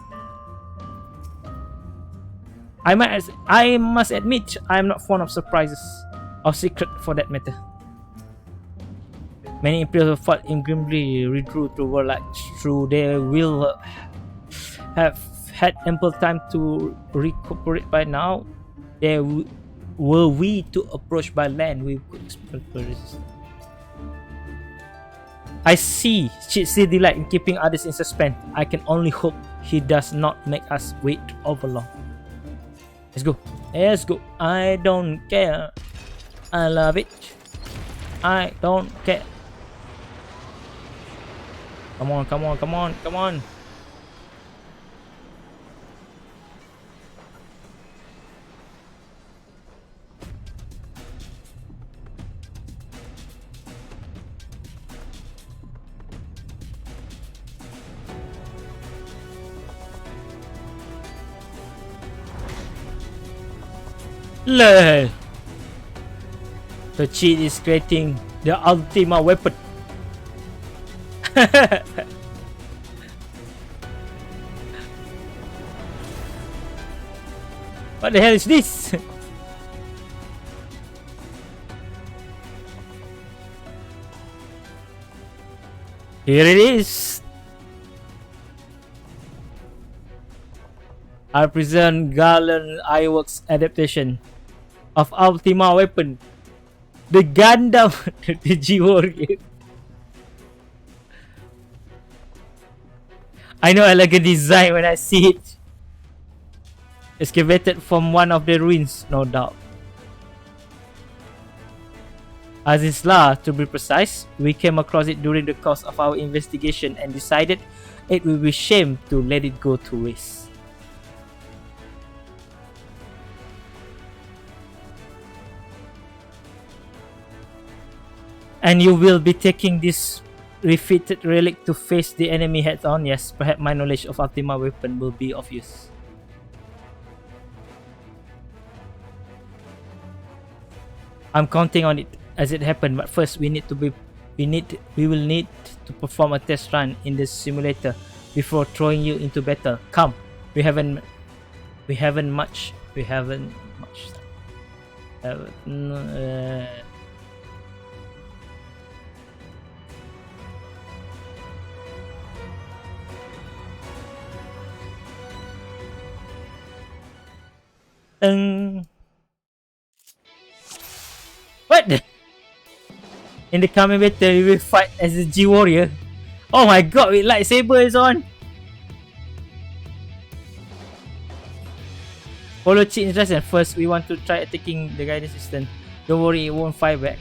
I must admit, I am not fond of surprises, or secret for that matter. Many Imperials who fought in grimly withdrew to Werlyt through their will have had ample time to recuperate by now. Were we to approach by land, we could expect resistance. I see delight in keeping others in suspense. I can only hope he does not make us wait over long. Let's go. Let's go. I don't care. I love it. I don't care. Come on, come on, come on, come on. The Cheat is creating the ultimate weapon. What the hell is this? Here it is. I present Garland Iworks adaptation of Ultima Weapon, the Gundam, the G-Warrior. I know I like a design when I see it. Excavated from one of the ruins, no doubt. Azizla, to be precise, we came across it during the course of our investigation and decided it would be shame to let it go to waste. And you will be taking this refitted relic to face the enemy head on? Yes, perhaps my knowledge of Ultima weapon will be of use. I'm counting on it as it happened, but first we will need to perform a test run in the simulator before throwing you into battle. Come, we haven't much. What? In the coming battle, we will fight as a G warrior. Oh my god, with lightsabers on. Follow cheat instruction. First, we want to try attacking the guidance system. Don't worry, it won't fire back.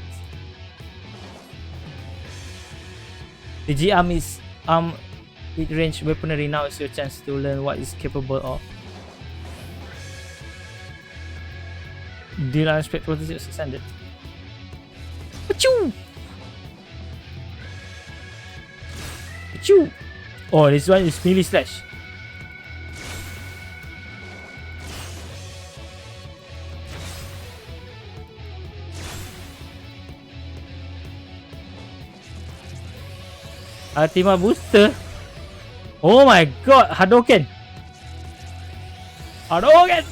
The G arm is armed with ranged weaponry. Now is your chance to learn what it's capable of. Do not expect what is extended. Achoo! Achoo! Oh, this one is melee slash. Ultima booster. Oh my god, Hadouken. Hadouken.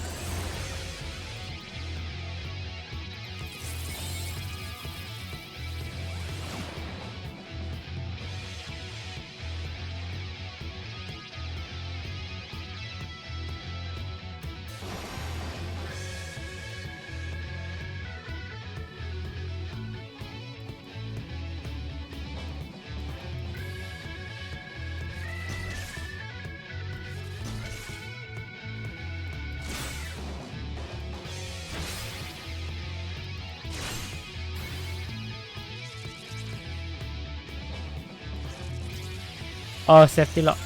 Oh, safety lock.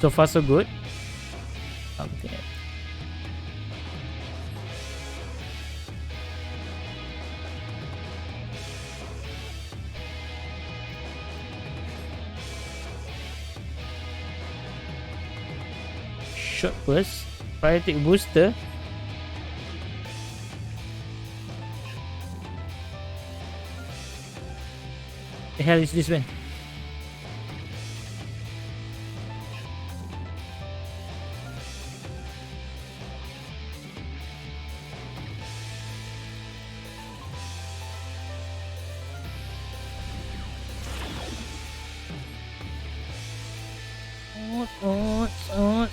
So far so good. Something else. Short burst, priority booster. The hell is this one? What?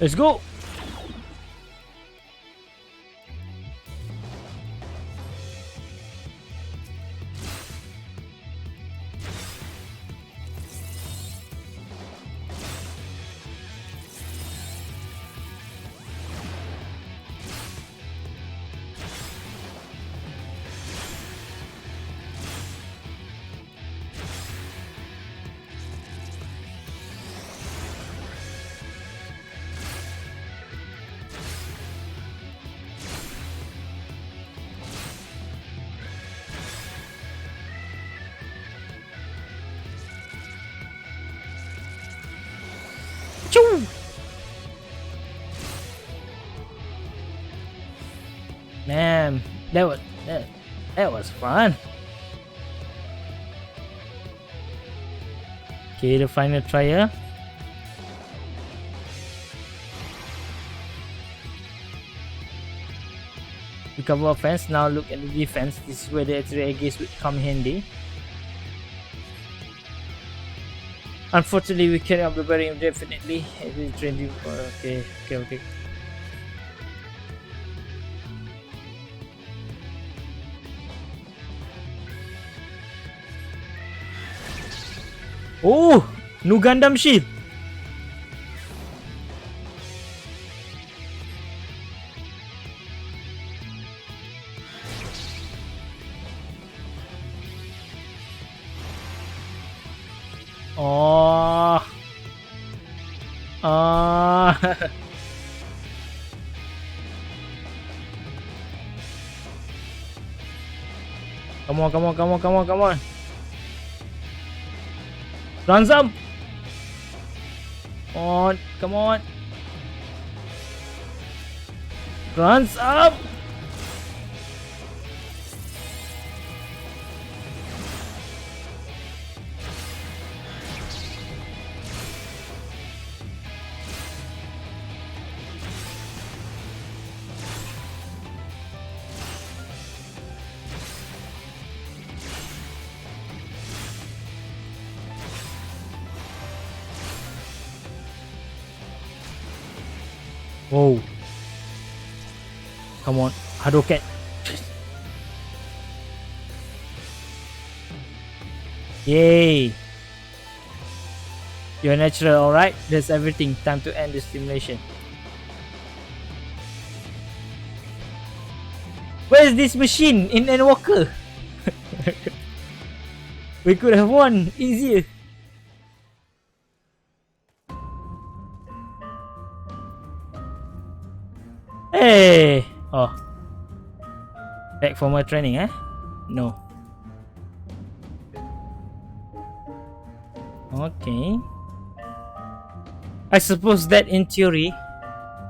Let's go. Choo! Man, that was fun. Okay, the final trial. We cover offense. Now look at the defense. This is where the X-ray gaze would come handy. Unfortunately, we cannot be burying him definitely. Okay. Oh, new Gundam shield. Oh. Come on. Ransom. Come on. Runs up. Whoa. Come on, Hadouken. Yay. You're natural, alright? That's everything. Time to end the simulation. Where's this machine in Endwalker? We could have won easier. Hey! Oh. Back for more training, eh? No. Okay. I suppose that in theory,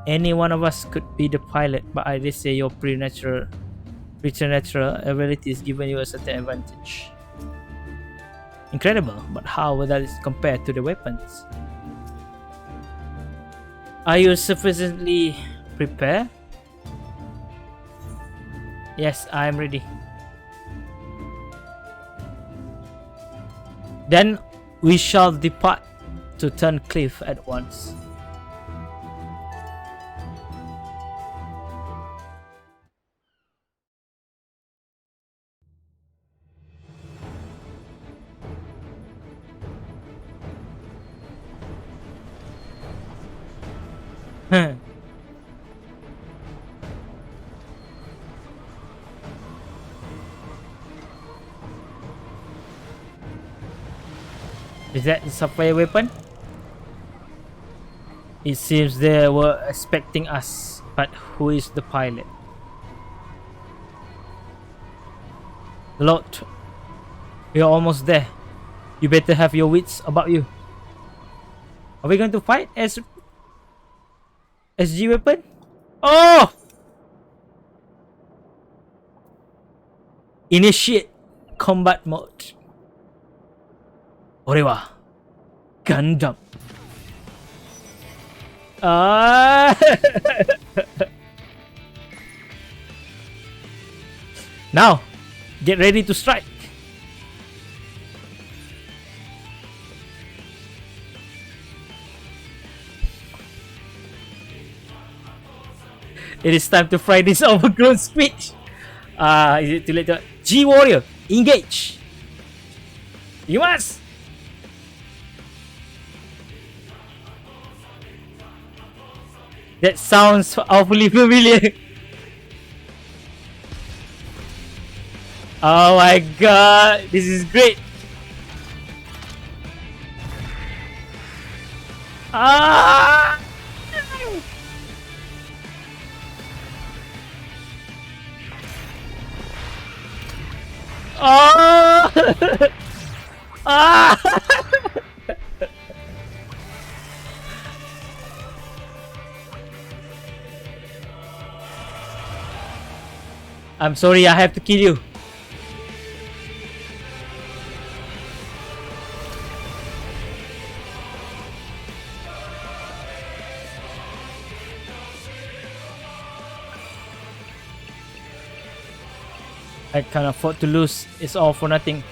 any one of us could be the pilot, but I did say your preternatural abilities given you a certain advantage. Incredible, but how will that compare to the weapons? Are you sufficiently prepared? Yes, I am ready. Then we shall depart to turn cliff at once. Is that the supply weapon? It seems they were expecting us, but who is the pilot? Lord, we are almost there. You better have your wits about you. Are we going to fight as SG weapon? Oh! Initiate combat mode. Orewa Gundam. Now, get ready to strike. It is time to fry this overgrown speech. Is it too late to... G Warrior, engage. You must. That sounds awfully familiar. Oh my god, this is great. Ah! Oh! Ah! I'm sorry, I have to kill you. I can't afford to lose. It's all for nothing.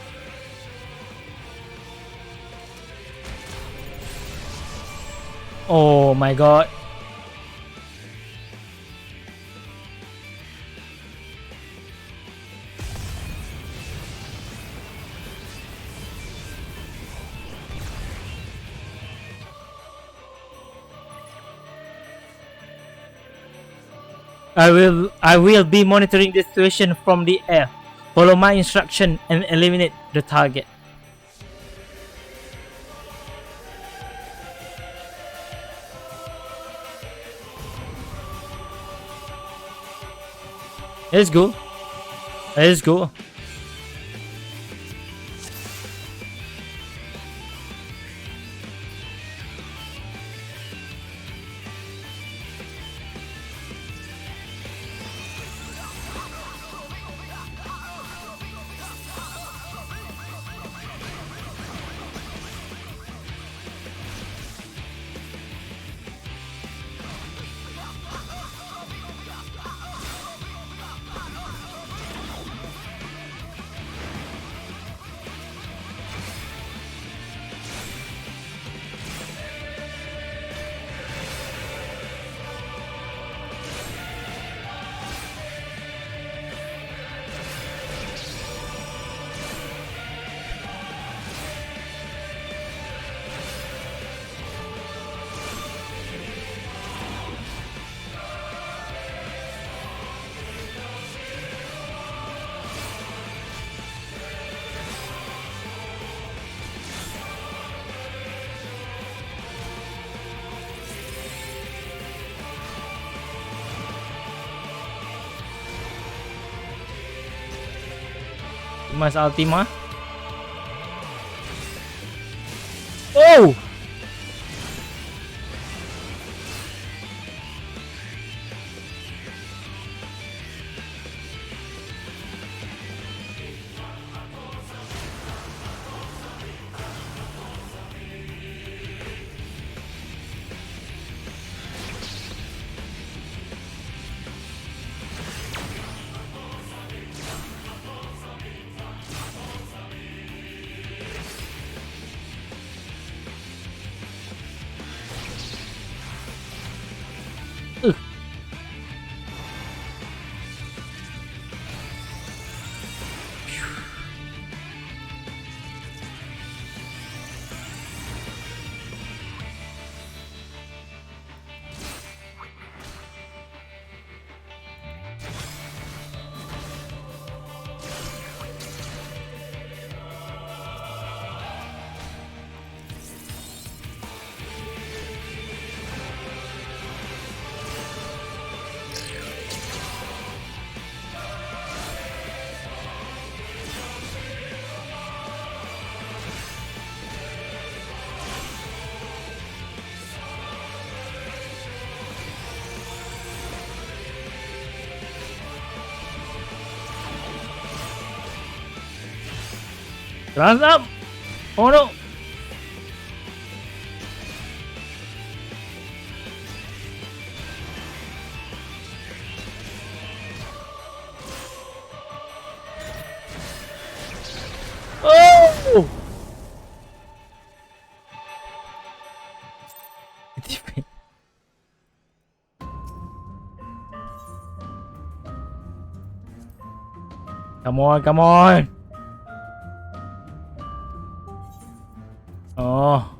Oh my god. I will be monitoring the situation from the air. Follow my instruction and eliminate the target. Let's go. Let's go. Mas Ultima. Oh! Runs up! Oh no! Oh! Come on, come on! Oh.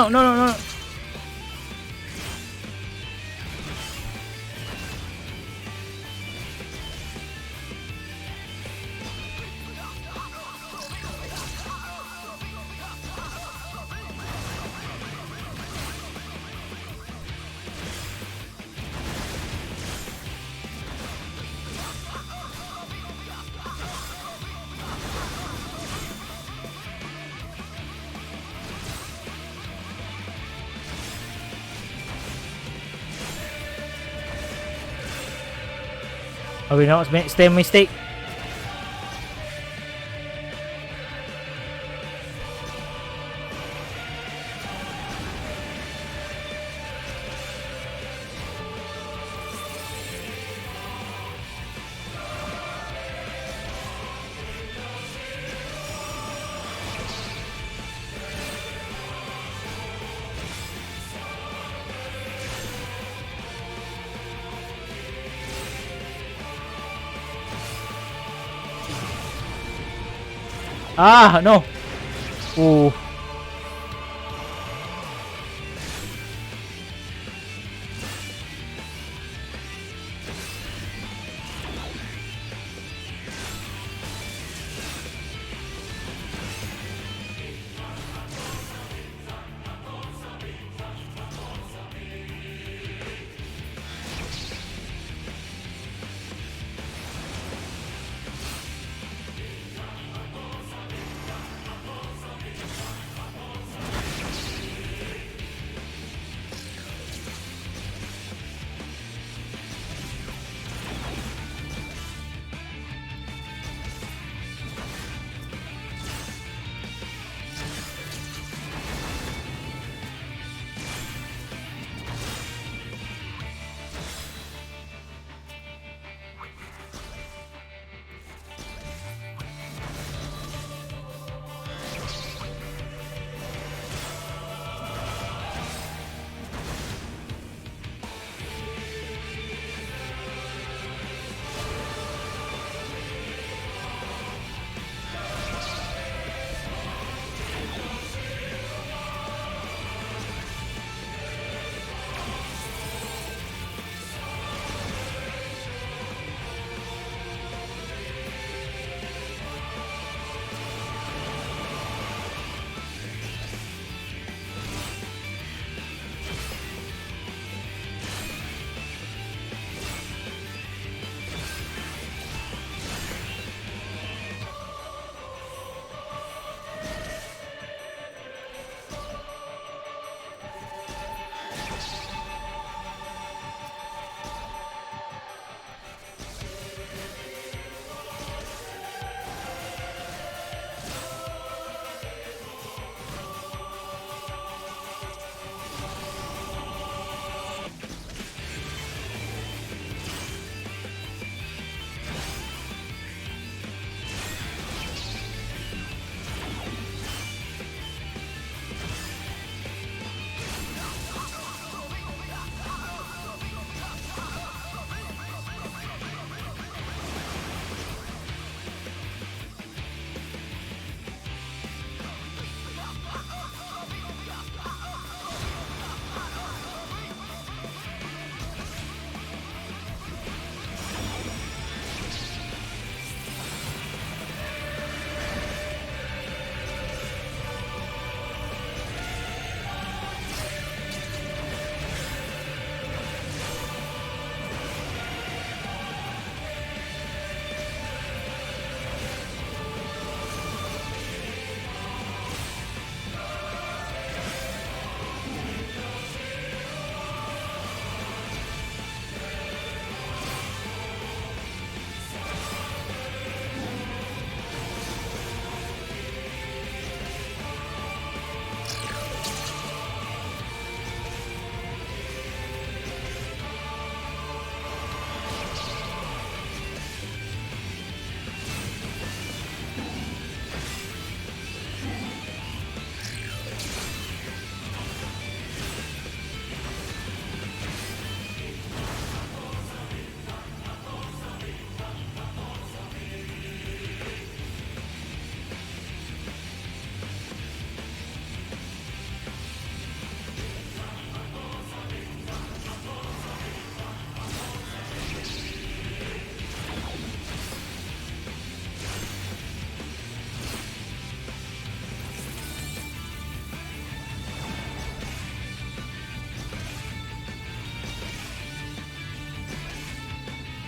no, no, no, no. Are we not stay mistake? Ah, no. Ooh.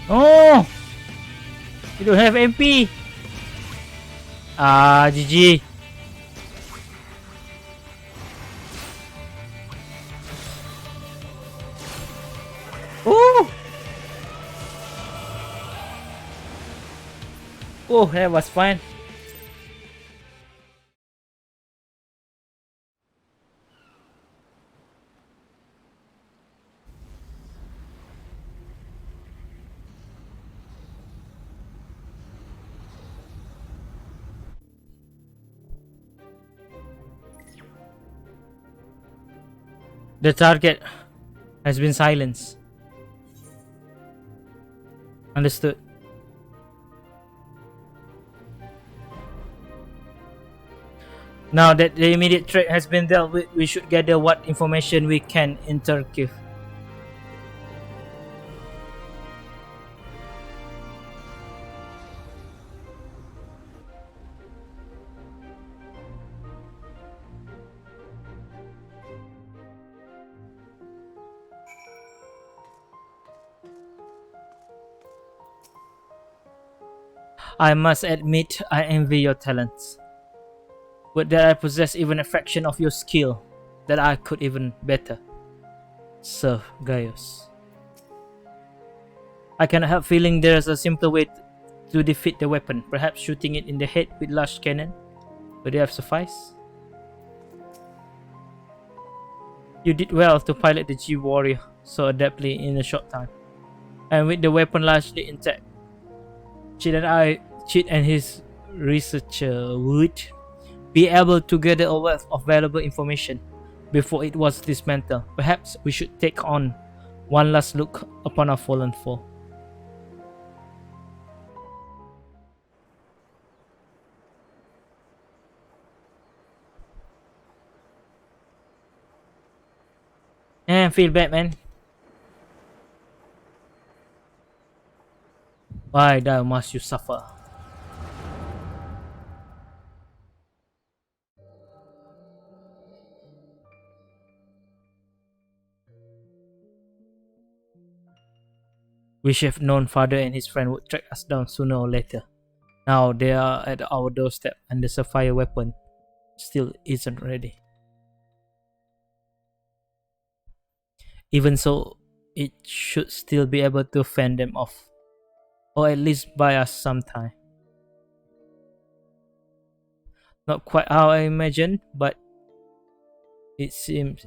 Oh! You don't have MP! Ah, GG. Oh! Oh, that was fun. The target has been silenced. Understood. Now that the immediate threat has been dealt with, we should gather what information we can in Turkey. I must admit, I envy your talents. Would that I possess even a fraction of your skill, that I could even better serve Gaius. I cannot help feeling there is a simpler way to defeat the weapon. Perhaps shooting it in the head with large cannon. Would it have sufficed? You did well to pilot the G warrior so adeptly in a short time, and with the weapon largely intact. Chit and his researcher would be able to gather a wealth of valuable information before it was dismantled. Perhaps we should take on one last look upon our fallen foe. And feel bad, man. Why thou must you suffer? We should have known father and his friend would track us down sooner or later. Now they are at our doorstep and the sapphire weapon still isn't ready. Even so, it should still be able to fend them off, or at least buy us some time. Not quite how I imagined, but this seems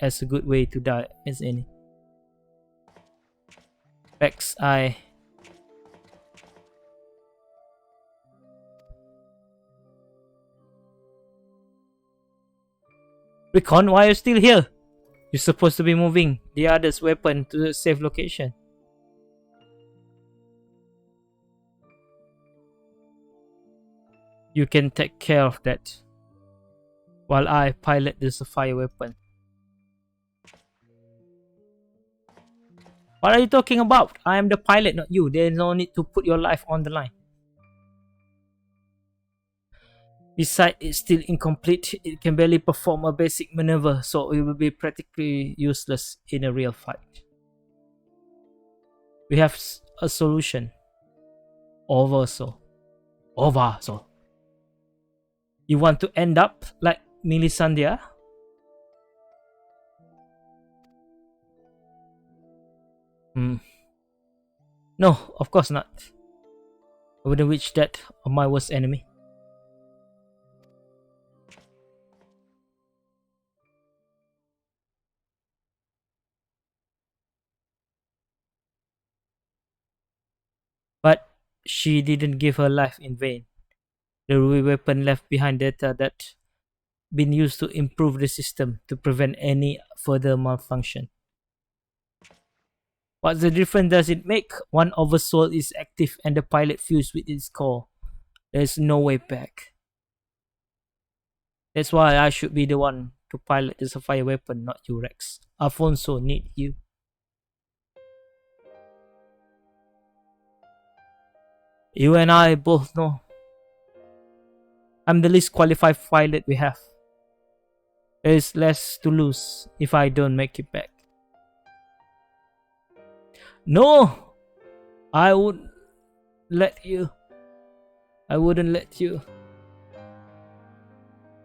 as a good way to die as any. XI. Recon, why are you still here? You're supposed to be moving the other's weapon to a safe location. You can take care of that while I pilot the sapphire weapon. What are you talking about? I am the pilot, not you. There is no need to put your life on the line. Besides, it's still incomplete. It can barely perform a basic maneuver, so it will be practically useless in a real fight. We have a solution. Overso. You want to end up like Melisandre? No, of course not. I wouldn't wish that on my worst enemy. But she didn't give her life in vain. The ruby weapon left behind data that been used to improve the system to prevent any further malfunction. What's the difference does it make? One oversoul is active and the pilot fused with its core. There's no way back. That's why I should be the one to pilot the sapphire weapon, not you, Rex. Alfonso need you. You and I both know I'm the least qualified pilot we have. There is less to lose if I don't make it back. No! I wouldn't let you. I wouldn't let you.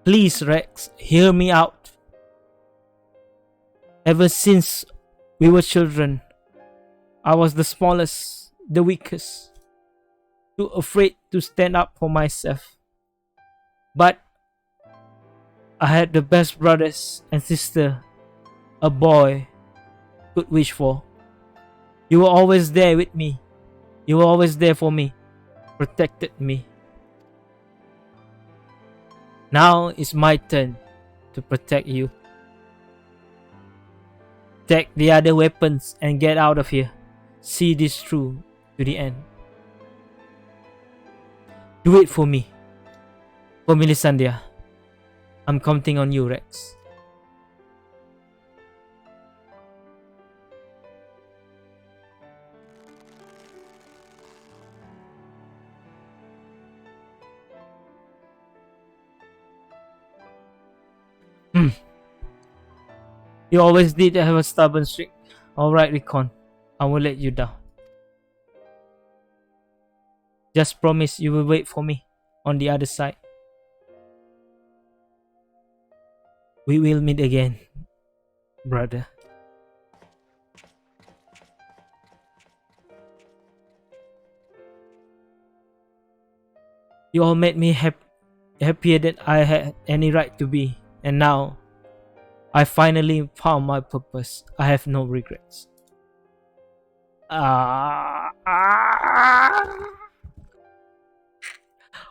Please, Rex, hear me out. Ever since we were children, I was the smallest, the weakest, too afraid to stand up for myself. But I had the best brothers and sister a boy could wish for. You were always there with me. You were always there for me, protected me. Now it's my turn to protect you. Take the other weapons and get out of here. See this through to the end. Do it for me. For Melisandre. I'm counting on you, Rex. You always did have a stubborn streak. Alright, Recon. I won't let you down. Just promise you will wait for me on the other side. We will meet again, brother. You all made me happier than I had any right to be, and now I finally found my purpose. I have no regrets.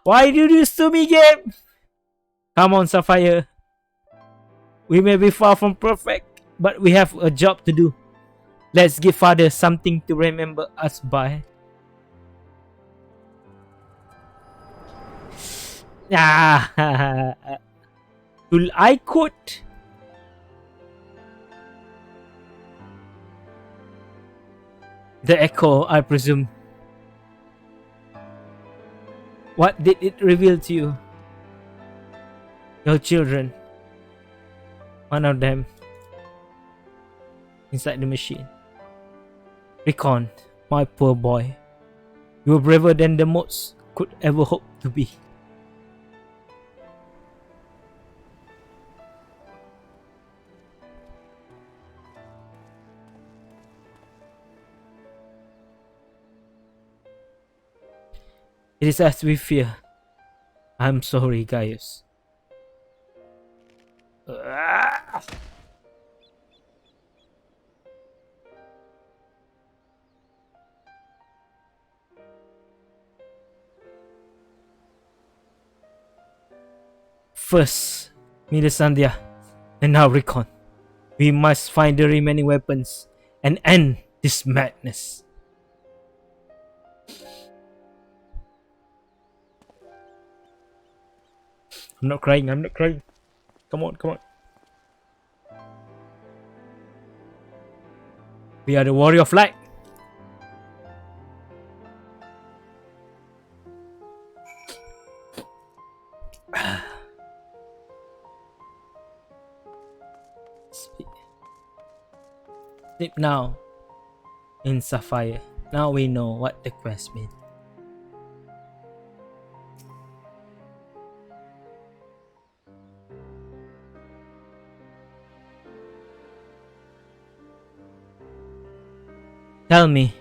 Why do this to me, game? Come on, Sapphire. We may be far from perfect, but we have a job to do. Let's give Father something to remember us by. I could. The echo, I presume. What did it reveal to you? Your children. One of them. Inside the machine. Recon, my poor boy. You were braver than the most could ever hope to be. It is as we fear. I'm sorry, Gaius. First, Melisandre, and now Recon. We must find the remaining weapons and end this madness. I'm not crying, I'm not crying. Come on, come on. We are the warrior of light. Sleep now in Sapphire. Now we know what the quest means. Tell me,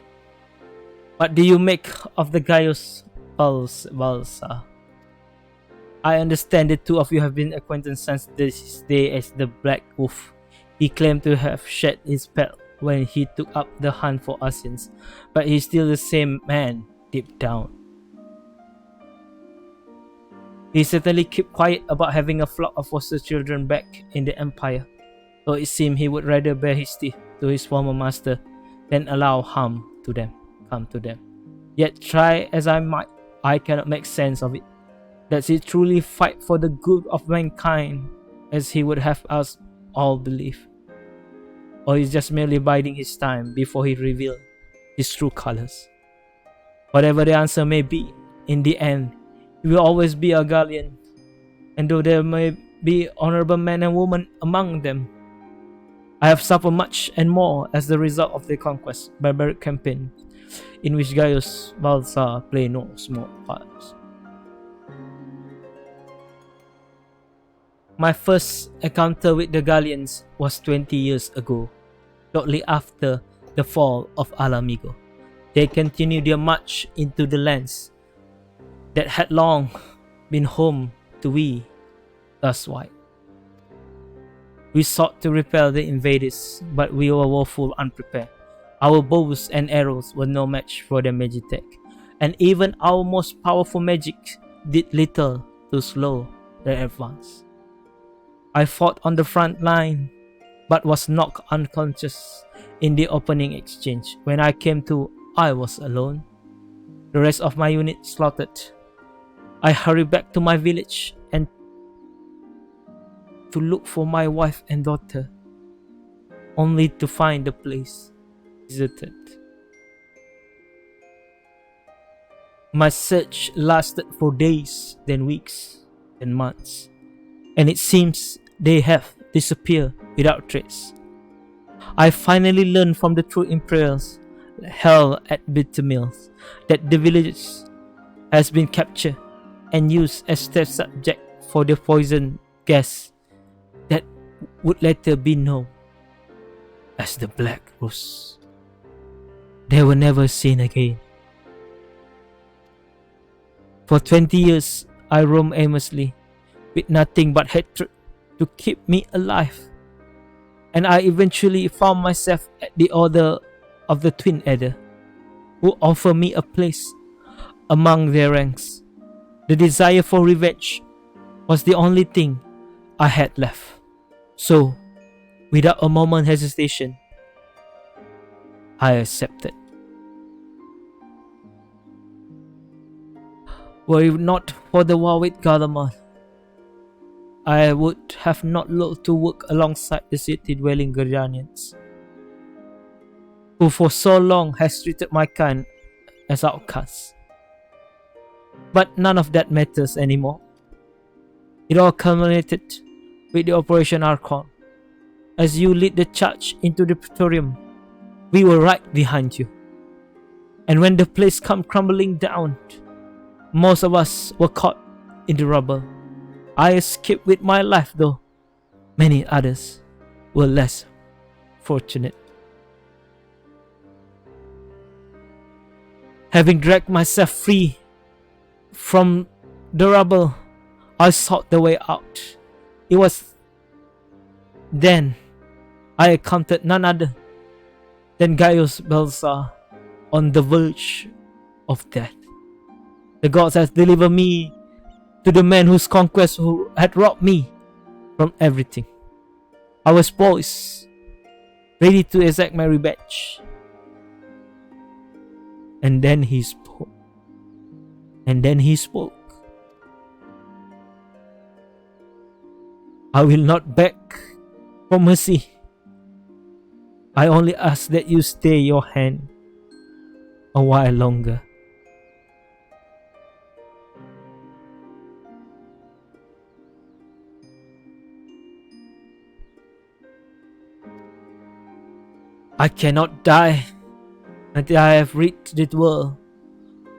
what do you make of the Gaius Balsa? I understand the two of you have been acquainted since this day as the Black Wolf. He claimed to have shed his pelt when he took up the hunt for Asians, but he's still the same man deep down. He certainly kept quiet about having a flock of foster children back in the Empire, though it seemed he would rather bear his teeth to his former master than allow harm to them come to them. Yet try as I might, I cannot make sense of it. Does he truly fight for the good of mankind as he would have us all believe? Or he's just merely biding his time before he reveals his true colors? Whatever the answer may be, in the end, he will always be a Gallian, and though there may be honorable men and women among them, I have suffered much and more as the result of the conquest, barbaric campaign, in which Gaius Balthasar played no small part. My first encounter with the Gallians was 20 years ago, shortly after the fall of Alamigo. They continued their march into the lands that had long been home to we, thus white. We sought to repel the invaders, but we were woeful unprepared. Our bows and arrows were no match for their magic, and even our most powerful magic did little to slow their advance. I fought on the front line, but was knocked unconscious in the opening exchange. When I came to, I was alone. The rest of my unit slaughtered. I hurried back to my village and to look for my wife and daughter, only to find the place deserted. My search lasted for days, then weeks, then months, and it seems they have disappeared without trace. I finally learned from the true imperials held at bitter mills that the village has been captured and used as test subject for the poison gas that would later be known as the Black Rose. They were never seen again. For 20 years, I roamed aimlessly, with nothing but hatred to keep me alive, and I eventually found myself at the order of the Twin Adder, who offered me a place among their ranks. The desire for revenge was the only thing I had left. So, without a moment's hesitation, I accepted. Were it not for the war with Garlemald, I would have not looked to work alongside the city-dwelling Gardanians, who for so long has treated my kind as outcasts. But none of that matters anymore. It all culminated with the Operation Archon. As you lead the charge into the Praetorium, we were right behind you. And when the place came crumbling down, most of us were caught in the rubble. I escaped with my life, though many others were less fortunate. Having dragged myself free from the rubble, I sought the way out. It was then I encountered none other than Gaius Balthasar on the verge of death. The gods had delivered me to the man whose conquest who had robbed me from everything. I was poised, ready to exact my revenge. And then he spoke. I will not beg for mercy. I only ask that you stay your hand a while longer. I cannot die until I have rid the world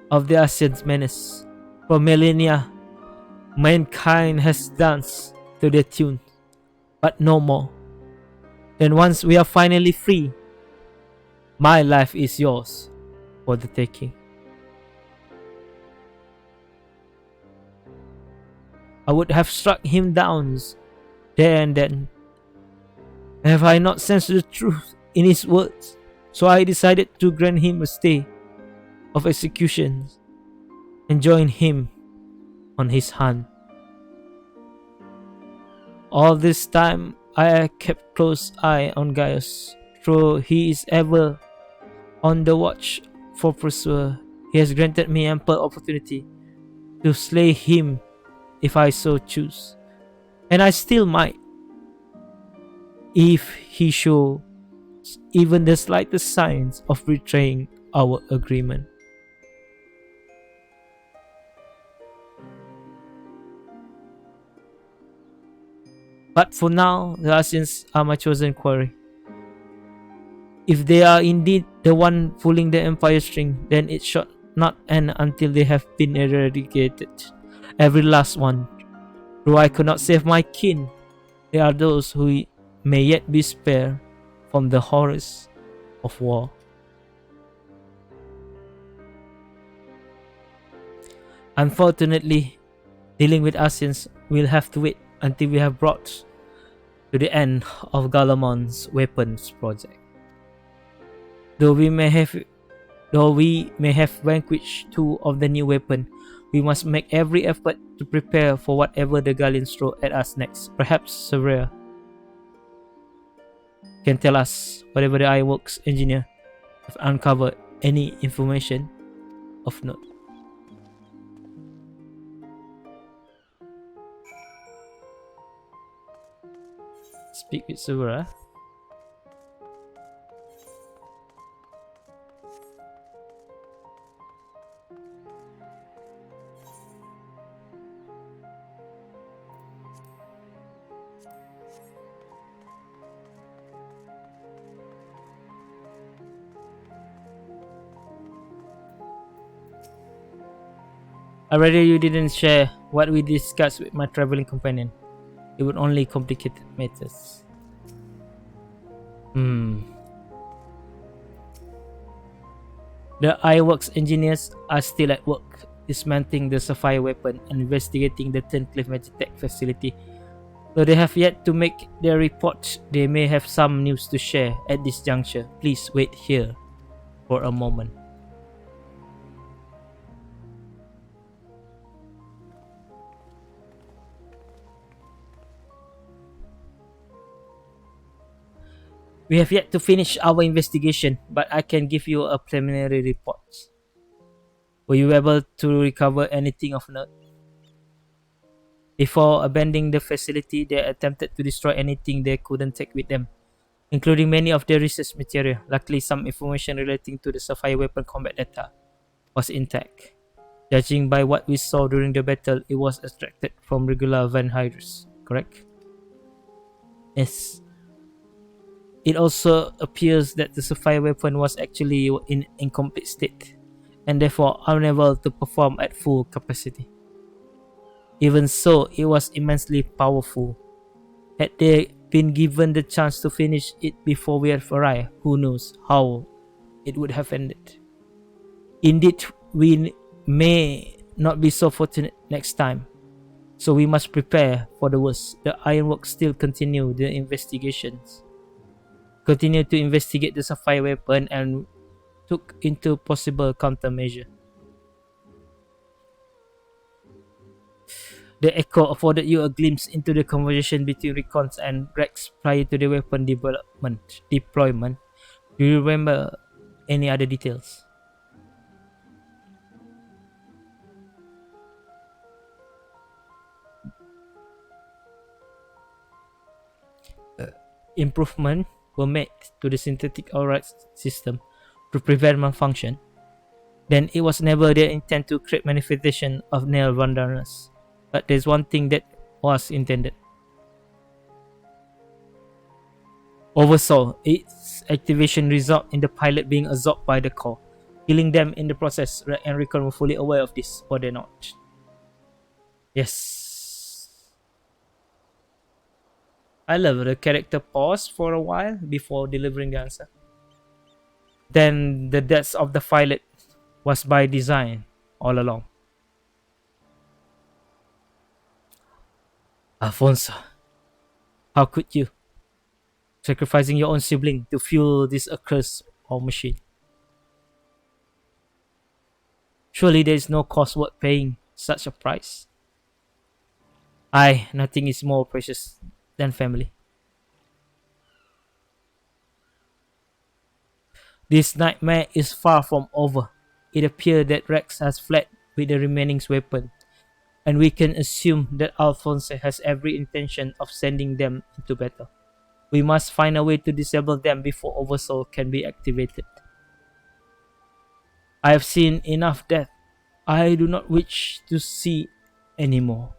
of the Asian's menace. For millennia, mankind has danced to their tune, but no more. Then once we are finally free, my life is yours for the taking. I would have struck him down there and then, have I not sensed the truth in his words. So I decided to grant him a stay of execution and join him on his hunt. All this time I kept close eye on Gaius, though he is ever on the watch for pursuer. He has granted me ample opportunity to slay him if I so choose, and I still might, if he shows even the slightest signs of betraying our agreement. But for now, the Asians are my chosen quarry. If they are indeed the one pulling the empire string, then it should not end until they have been eradicated. Every last one. Though I could not save my kin, there are those who may yet be spared from the horrors of war. Unfortunately, dealing with Asians will have to wait until we have brought to the end of Galamon's weapons project. Though we may have vanquished two of the new weapon, we must make every effort to prepare for whatever the Gallians throw at us next. Perhaps Severa can tell us whatever the ironworks engineer have uncovered any information of note. Speak with Severa. I rather you didn't share what we discussed with my traveling companion. It would only complicate matters. The ironworks engineers are still at work, dismantling the Sapphire weapon and investigating the Turncliffe Magitech facility. Though they have yet to make their report, they may have some news to share at this juncture. Please wait here for a moment. We have yet to finish our investigation, but I can give you a preliminary report. Were you able to recover anything of note? Before abandoning the facility, they attempted to destroy anything they couldn't take with them, including many of their research material. Luckily, some information relating to the Sapphire weapon combat data was intact. Judging by what we saw during the battle, it was extracted from regular Van Hydrus, correct? Yes. It also appears that the Sapphire weapon was actually in incomplete state, and therefore unable to perform at full capacity. Even so, it was immensely powerful. Had they been given the chance to finish it before we have arrived, who knows how it would have ended. Indeed, we may not be so fortunate next time, so we must prepare for the worst. The ironworks still continue the investigations. Continue to investigate the Sapphire weapon and took into possible countermeasure. The echo afforded you a glimpse into the conversation between Recons and Rex prior to the weapon deployment. Do you remember any other details? Improvement were made to the synthetic aura system to prevent malfunction. Then it was never their intent to create manifestation of nail wonderness. But there's one thing that was intended. Oversaw, its activation result in the pilot being absorbed by the core, killing them in the process, and Recon were fully aware of this, or they're not. Yes. I love the character paused for a while before delivering the answer. Then the death of the pilot was by design all along. Alfonso, how could you? Sacrificing your own sibling to fuel this accursed war machine. Surely there is no cost worth paying such a price. Aye, nothing is more precious than family. This nightmare is far from over. It appears that Rex has fled with the remaining weapon, and we can assume that Alfonso has every intention of sending them into battle. We must find a way to disable them before Oversoul can be activated. I have seen enough death. I do not wish to see any more.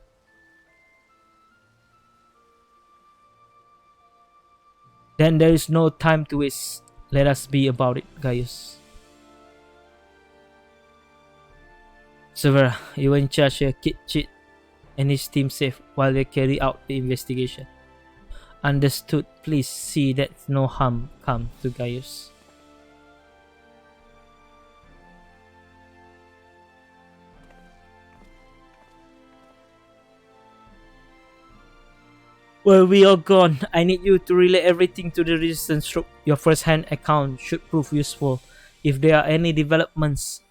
Then there is no time to waste. Let us be about it, Gaius. Severa, you were in charge of Kid Chit and his team safe while they carry out the investigation. Understood. Please see that no harm come to Gaius. Well, we are gone. I need you to relay everything to the resistance troop. Your first-hand account should prove useful. If there are any developments,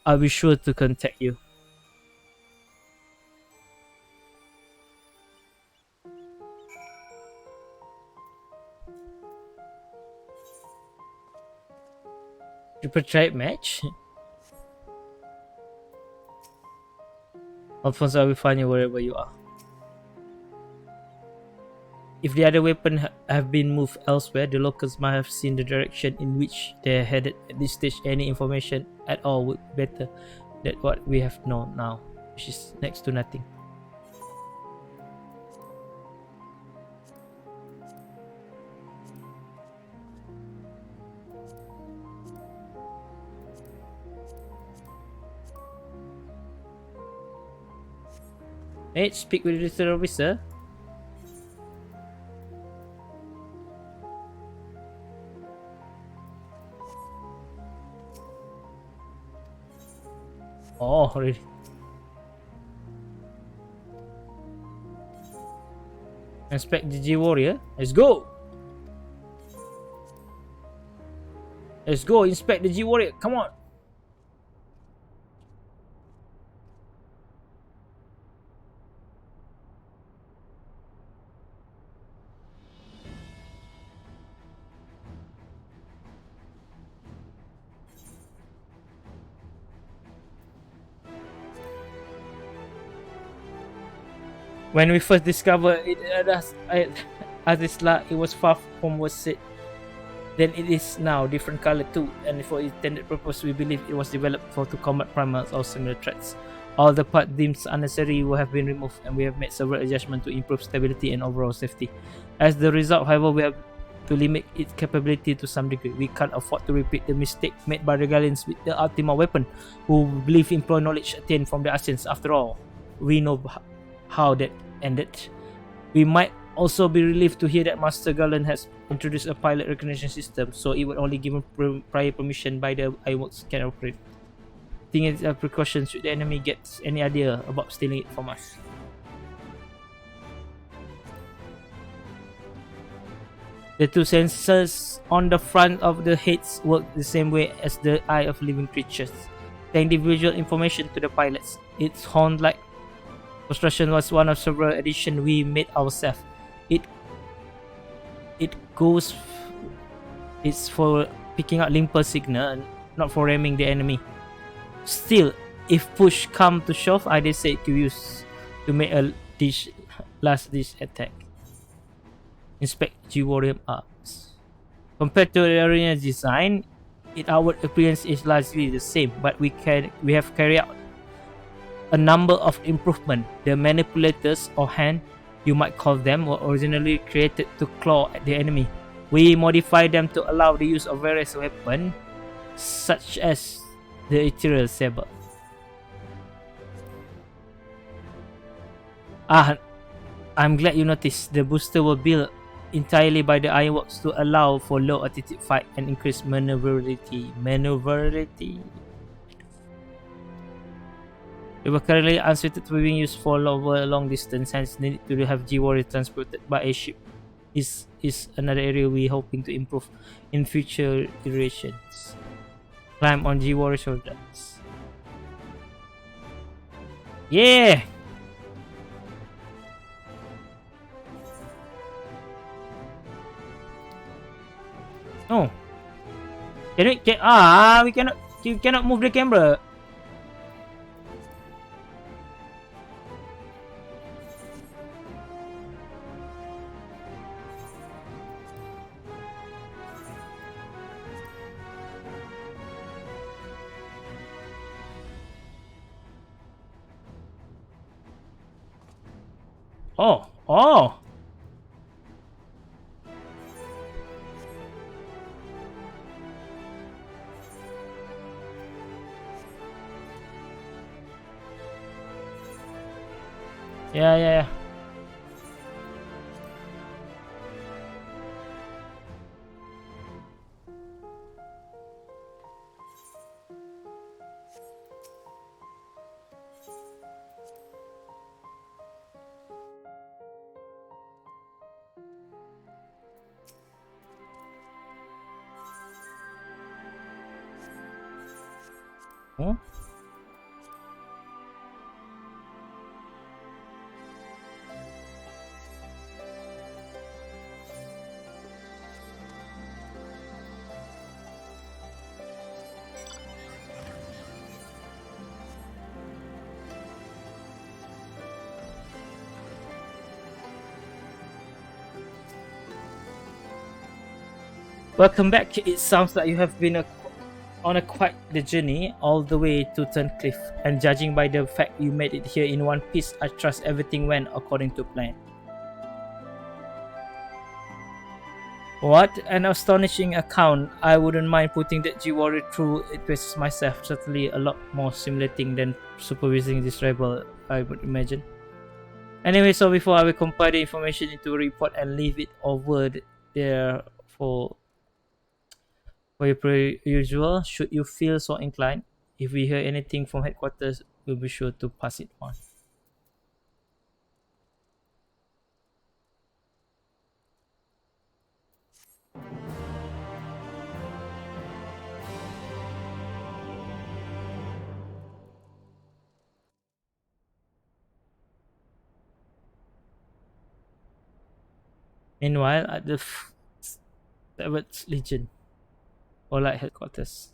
I'll be sure to contact you. Triple tribe match? Alfonso, I will find you wherever you are. If the other weapons have been moved elsewhere, the locals might have seen the direction in which they are headed. At this stage, any information at all would be better than what we have known now, which is next to nothing. Hey, speak with the register officer. Oh, really? Inspect the G Warrior. Let's go! Let's go, inspect the G Warrior. Come on! When we first discovered it at Isla, it was far from what said. Then it is now different color too, and for its intended purpose, we believe it was developed to combat primals or similar threats. All the parts deemed unnecessary will have been removed, and we have made several adjustments to improve stability and overall safety. As the result, however, we have to limit its capability to some degree. We can't afford to repeat the mistake made by the Gallians with the Ultima weapon, who believe employ knowledge attained from the Ascians. After all, we know how that ended. We might also be relieved to hear that Master Galen has introduced a pilot recognition system, so it would only given prior permission by the iWorks can operate. Think it's a precaution should the enemy get any idea about stealing it from us. The two sensors on the front of the heads work the same way as the eye of living creatures, sending visual information to the pilots. Its horn-like construction was one of several additions we made ourselves. It's for picking up limper signal, not for ramming the enemy. Still, if push come to shove, I did say to use to make a last dish attack. Inspect G Warrior arms. Compared to the original design, its outward appearance is largely the same, but we have carried out a number of improvements. The manipulators, or hand you might call them, were originally created to claw at the enemy. We modified them to allow the use of various weapons, such as the ethereal saber. I'm glad you noticed. The booster were built entirely by the Ironworks to allow for low altitude fight and increase maneuverability. They were currently unsuited to being used for long distance, hence needed to have G-Warrior transported by a ship. This is another area we're hoping to improve in future iterations. Climb on G-Warrior shoulders. Yeah! Oh. We cannot move the camera. Oh. Yeah, yeah, yeah. Huh? Welcome back. It sounds like you have been on a quite the journey all the way to Turncliffe, and judging by the fact you made it here in one piece, I trust everything went according to plan. What an astonishing account. I wouldn't mind putting that G-Warrior through it paces myself. Certainly a lot more stimulating than supervising this rebel, I would imagine. Anyway, so before I will compile the information into a report and leave it over there for your per usual, should you feel so inclined, if we hear anything from headquarters, we'll be sure to pass it on. Meanwhile, at the 7th Legion, or like headquarters.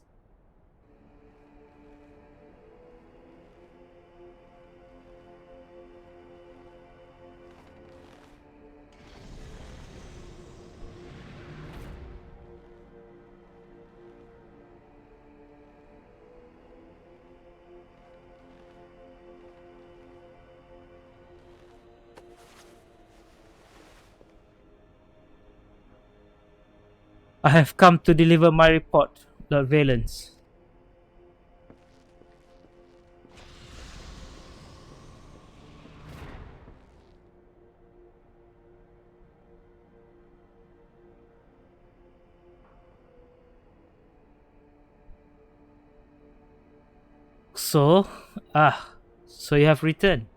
I have come to deliver my report, Lord Valence. So, so you have returned,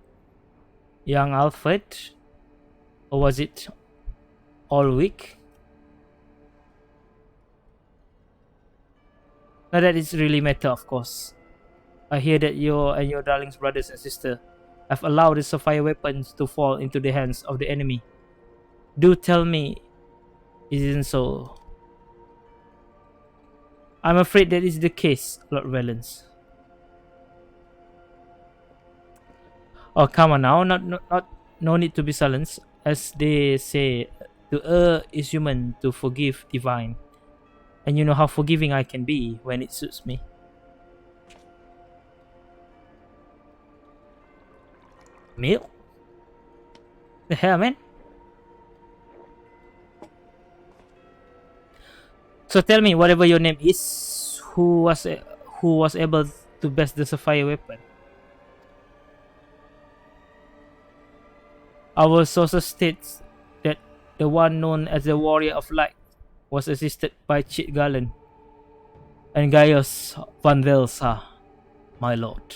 young Alfred, or was it all week? Now that is really matter, of course. I hear that you and your darling's brothers and sister have allowed the sapphire weapons to fall into the hands of the enemy. Do tell me it isn't so. I'm afraid that is the case, Lord Valence. Oh, come on now, no need to be silenced. As they say, to err is human, to forgive divine. And you know how forgiving I can be when it suits me. Meal? The hell, man? So tell me, whatever your name is, who was able to best the sapphire weapon? Our sources states that the one known as the Warrior of Light was assisted by Chit Garland and Gaius van Velsa, my lord.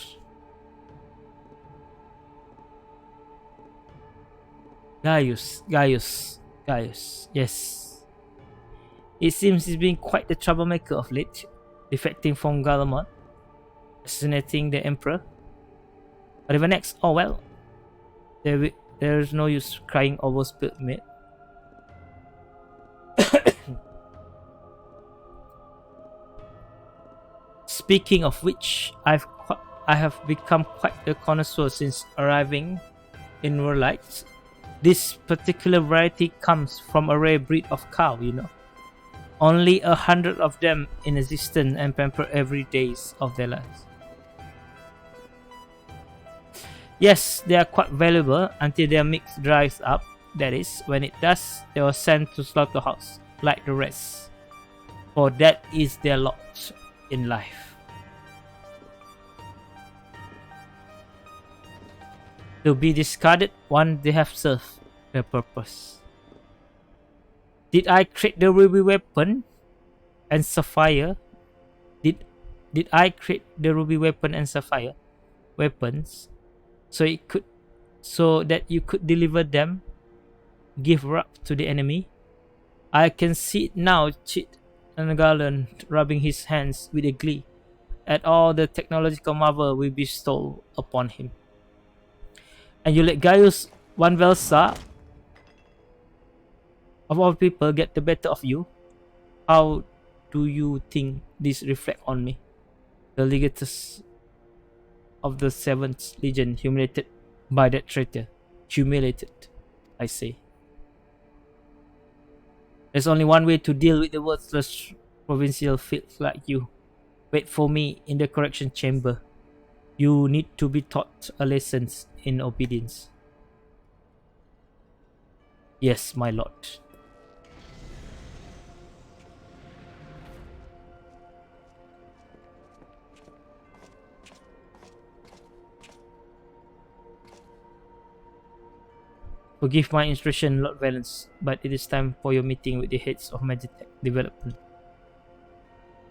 Gaius, yes. It seems he's been quite the troublemaker of late, defecting from Galamont, assassinating the Emperor. Whatever next? Oh well, there's no use crying over spilled milk. Speaking of which, I have become quite a connoisseur since arriving in Werlyt. This particular variety comes from a rare breed of cow, you know. Only 100 of them in existence and pampered every days of their lives. Yes, they are quite valuable until their mix dries up. That is, when it does, they are sent to slaughterhouse, like the rest. For that is their lot in life. to be discarded once they have served their purpose. Did I create the ruby weapon and sapphire? Did I create the ruby weapon and sapphire weapons so it could so that you could deliver them, give wrath to the enemy? I can see it now, Chit and Garland rubbing his hands with a glee at all the technological marvel we bestow upon him. And you let Gaius Van Velsa, of all people, get the better of you? How do you think this reflect on me? The legatus of the 7th Legion, humiliated by that traitor. Humiliated, I say. There's only one way to deal with the worthless provincial filth like you. Wait for me in the correction chamber. You need to be taught a lesson in obedience. Yes, my lord. Forgive my intrusion, Lord Valence, but it is time for your meeting with the heads of Magitech development.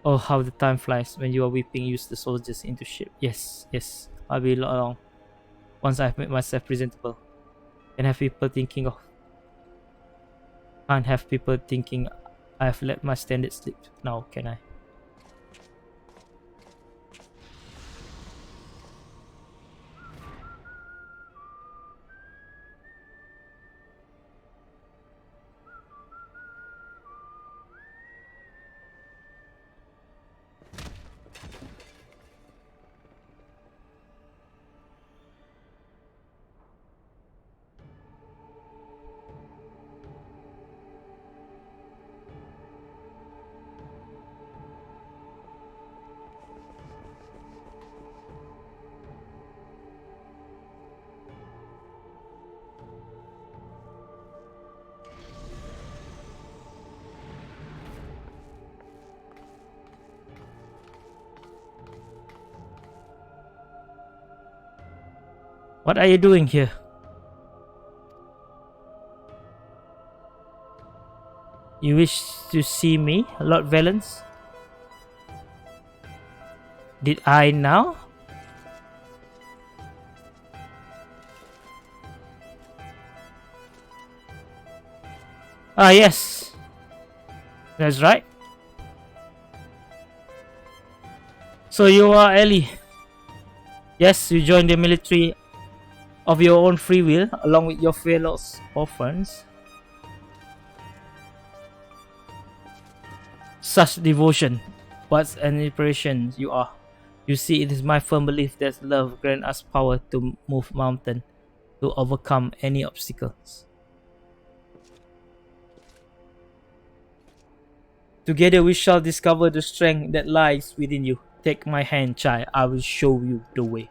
Oh, how the time flies when you are weeping. Use the soldiers into ship. Yes, yes, I'll be along once I've made myself presentable. Can't have people thinking I've let my standard slip now, can I? What are you doing here? You wish to see me, Lord Valence? Did I now? Ah, yes. That's right. So you are Ellie. Yes, you joined the military of your own free will, along with your fellow orphans. Such devotion. What an inspiration you are. You see, it is my firm belief that love grants us power to move mountains, to overcome any obstacles. Together we shall discover the strength that lies within you. Take my hand, child. I will show you the way.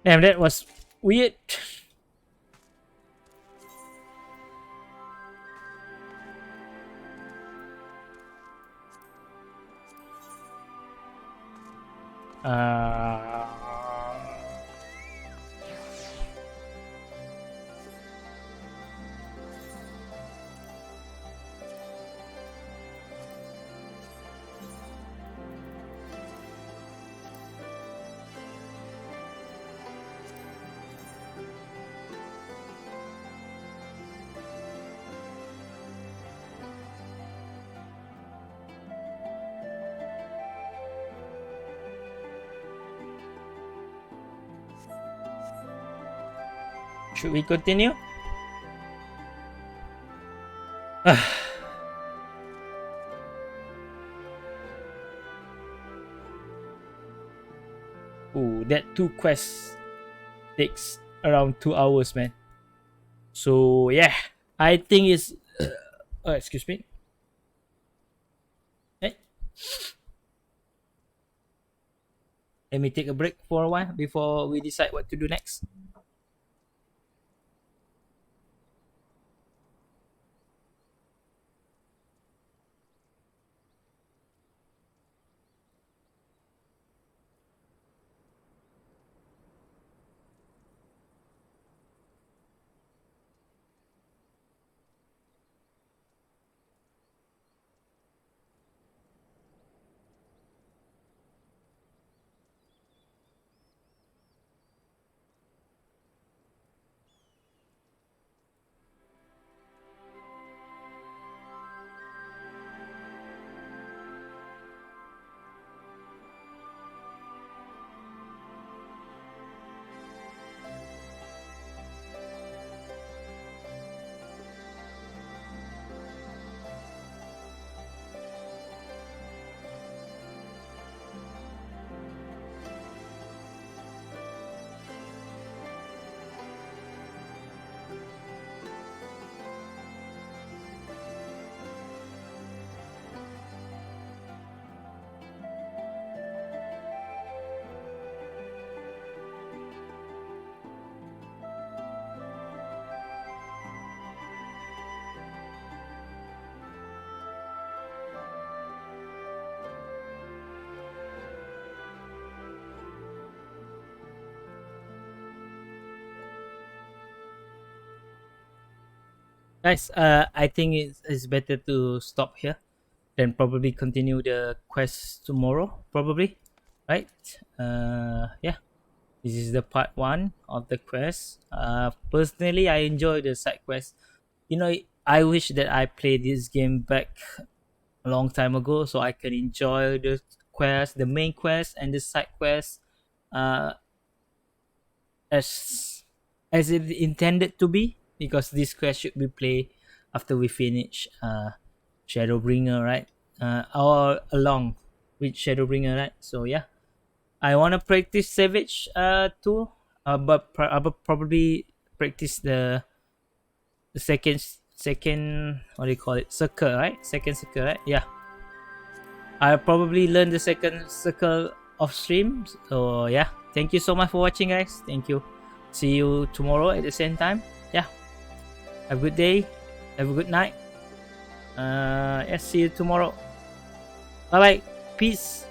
Damn, that was weird. Uh, should we continue? Ooh, that 2 quests takes around 2 hours, man. So yeah, I think it's excuse me. Hey. Let me take a break for a while before we decide what to do next. Guys, I think it's better to stop here, then probably continue the quest tomorrow, probably, right? Yeah, this is the part one of the quest. Personally, I enjoy the side quest. You know, I wish that I played this game back a long time ago, so I can enjoy the quest, the main quest, and the side quest, uh, as it intended to be. Because this quest should be played after we finish Shadowbringer, right? Or along with Shadowbringer, right? So yeah, I wanna practice Savage too, I will probably practice the second what do you call it, circle, right? Second circle, right? Yeah, I'll probably learn the second circle of stream. So yeah, thank you so much for watching, guys. Thank you. See you tomorrow at the same time. Yeah, have a good day. Have a good night. Yeah, see you tomorrow. Bye bye. Peace.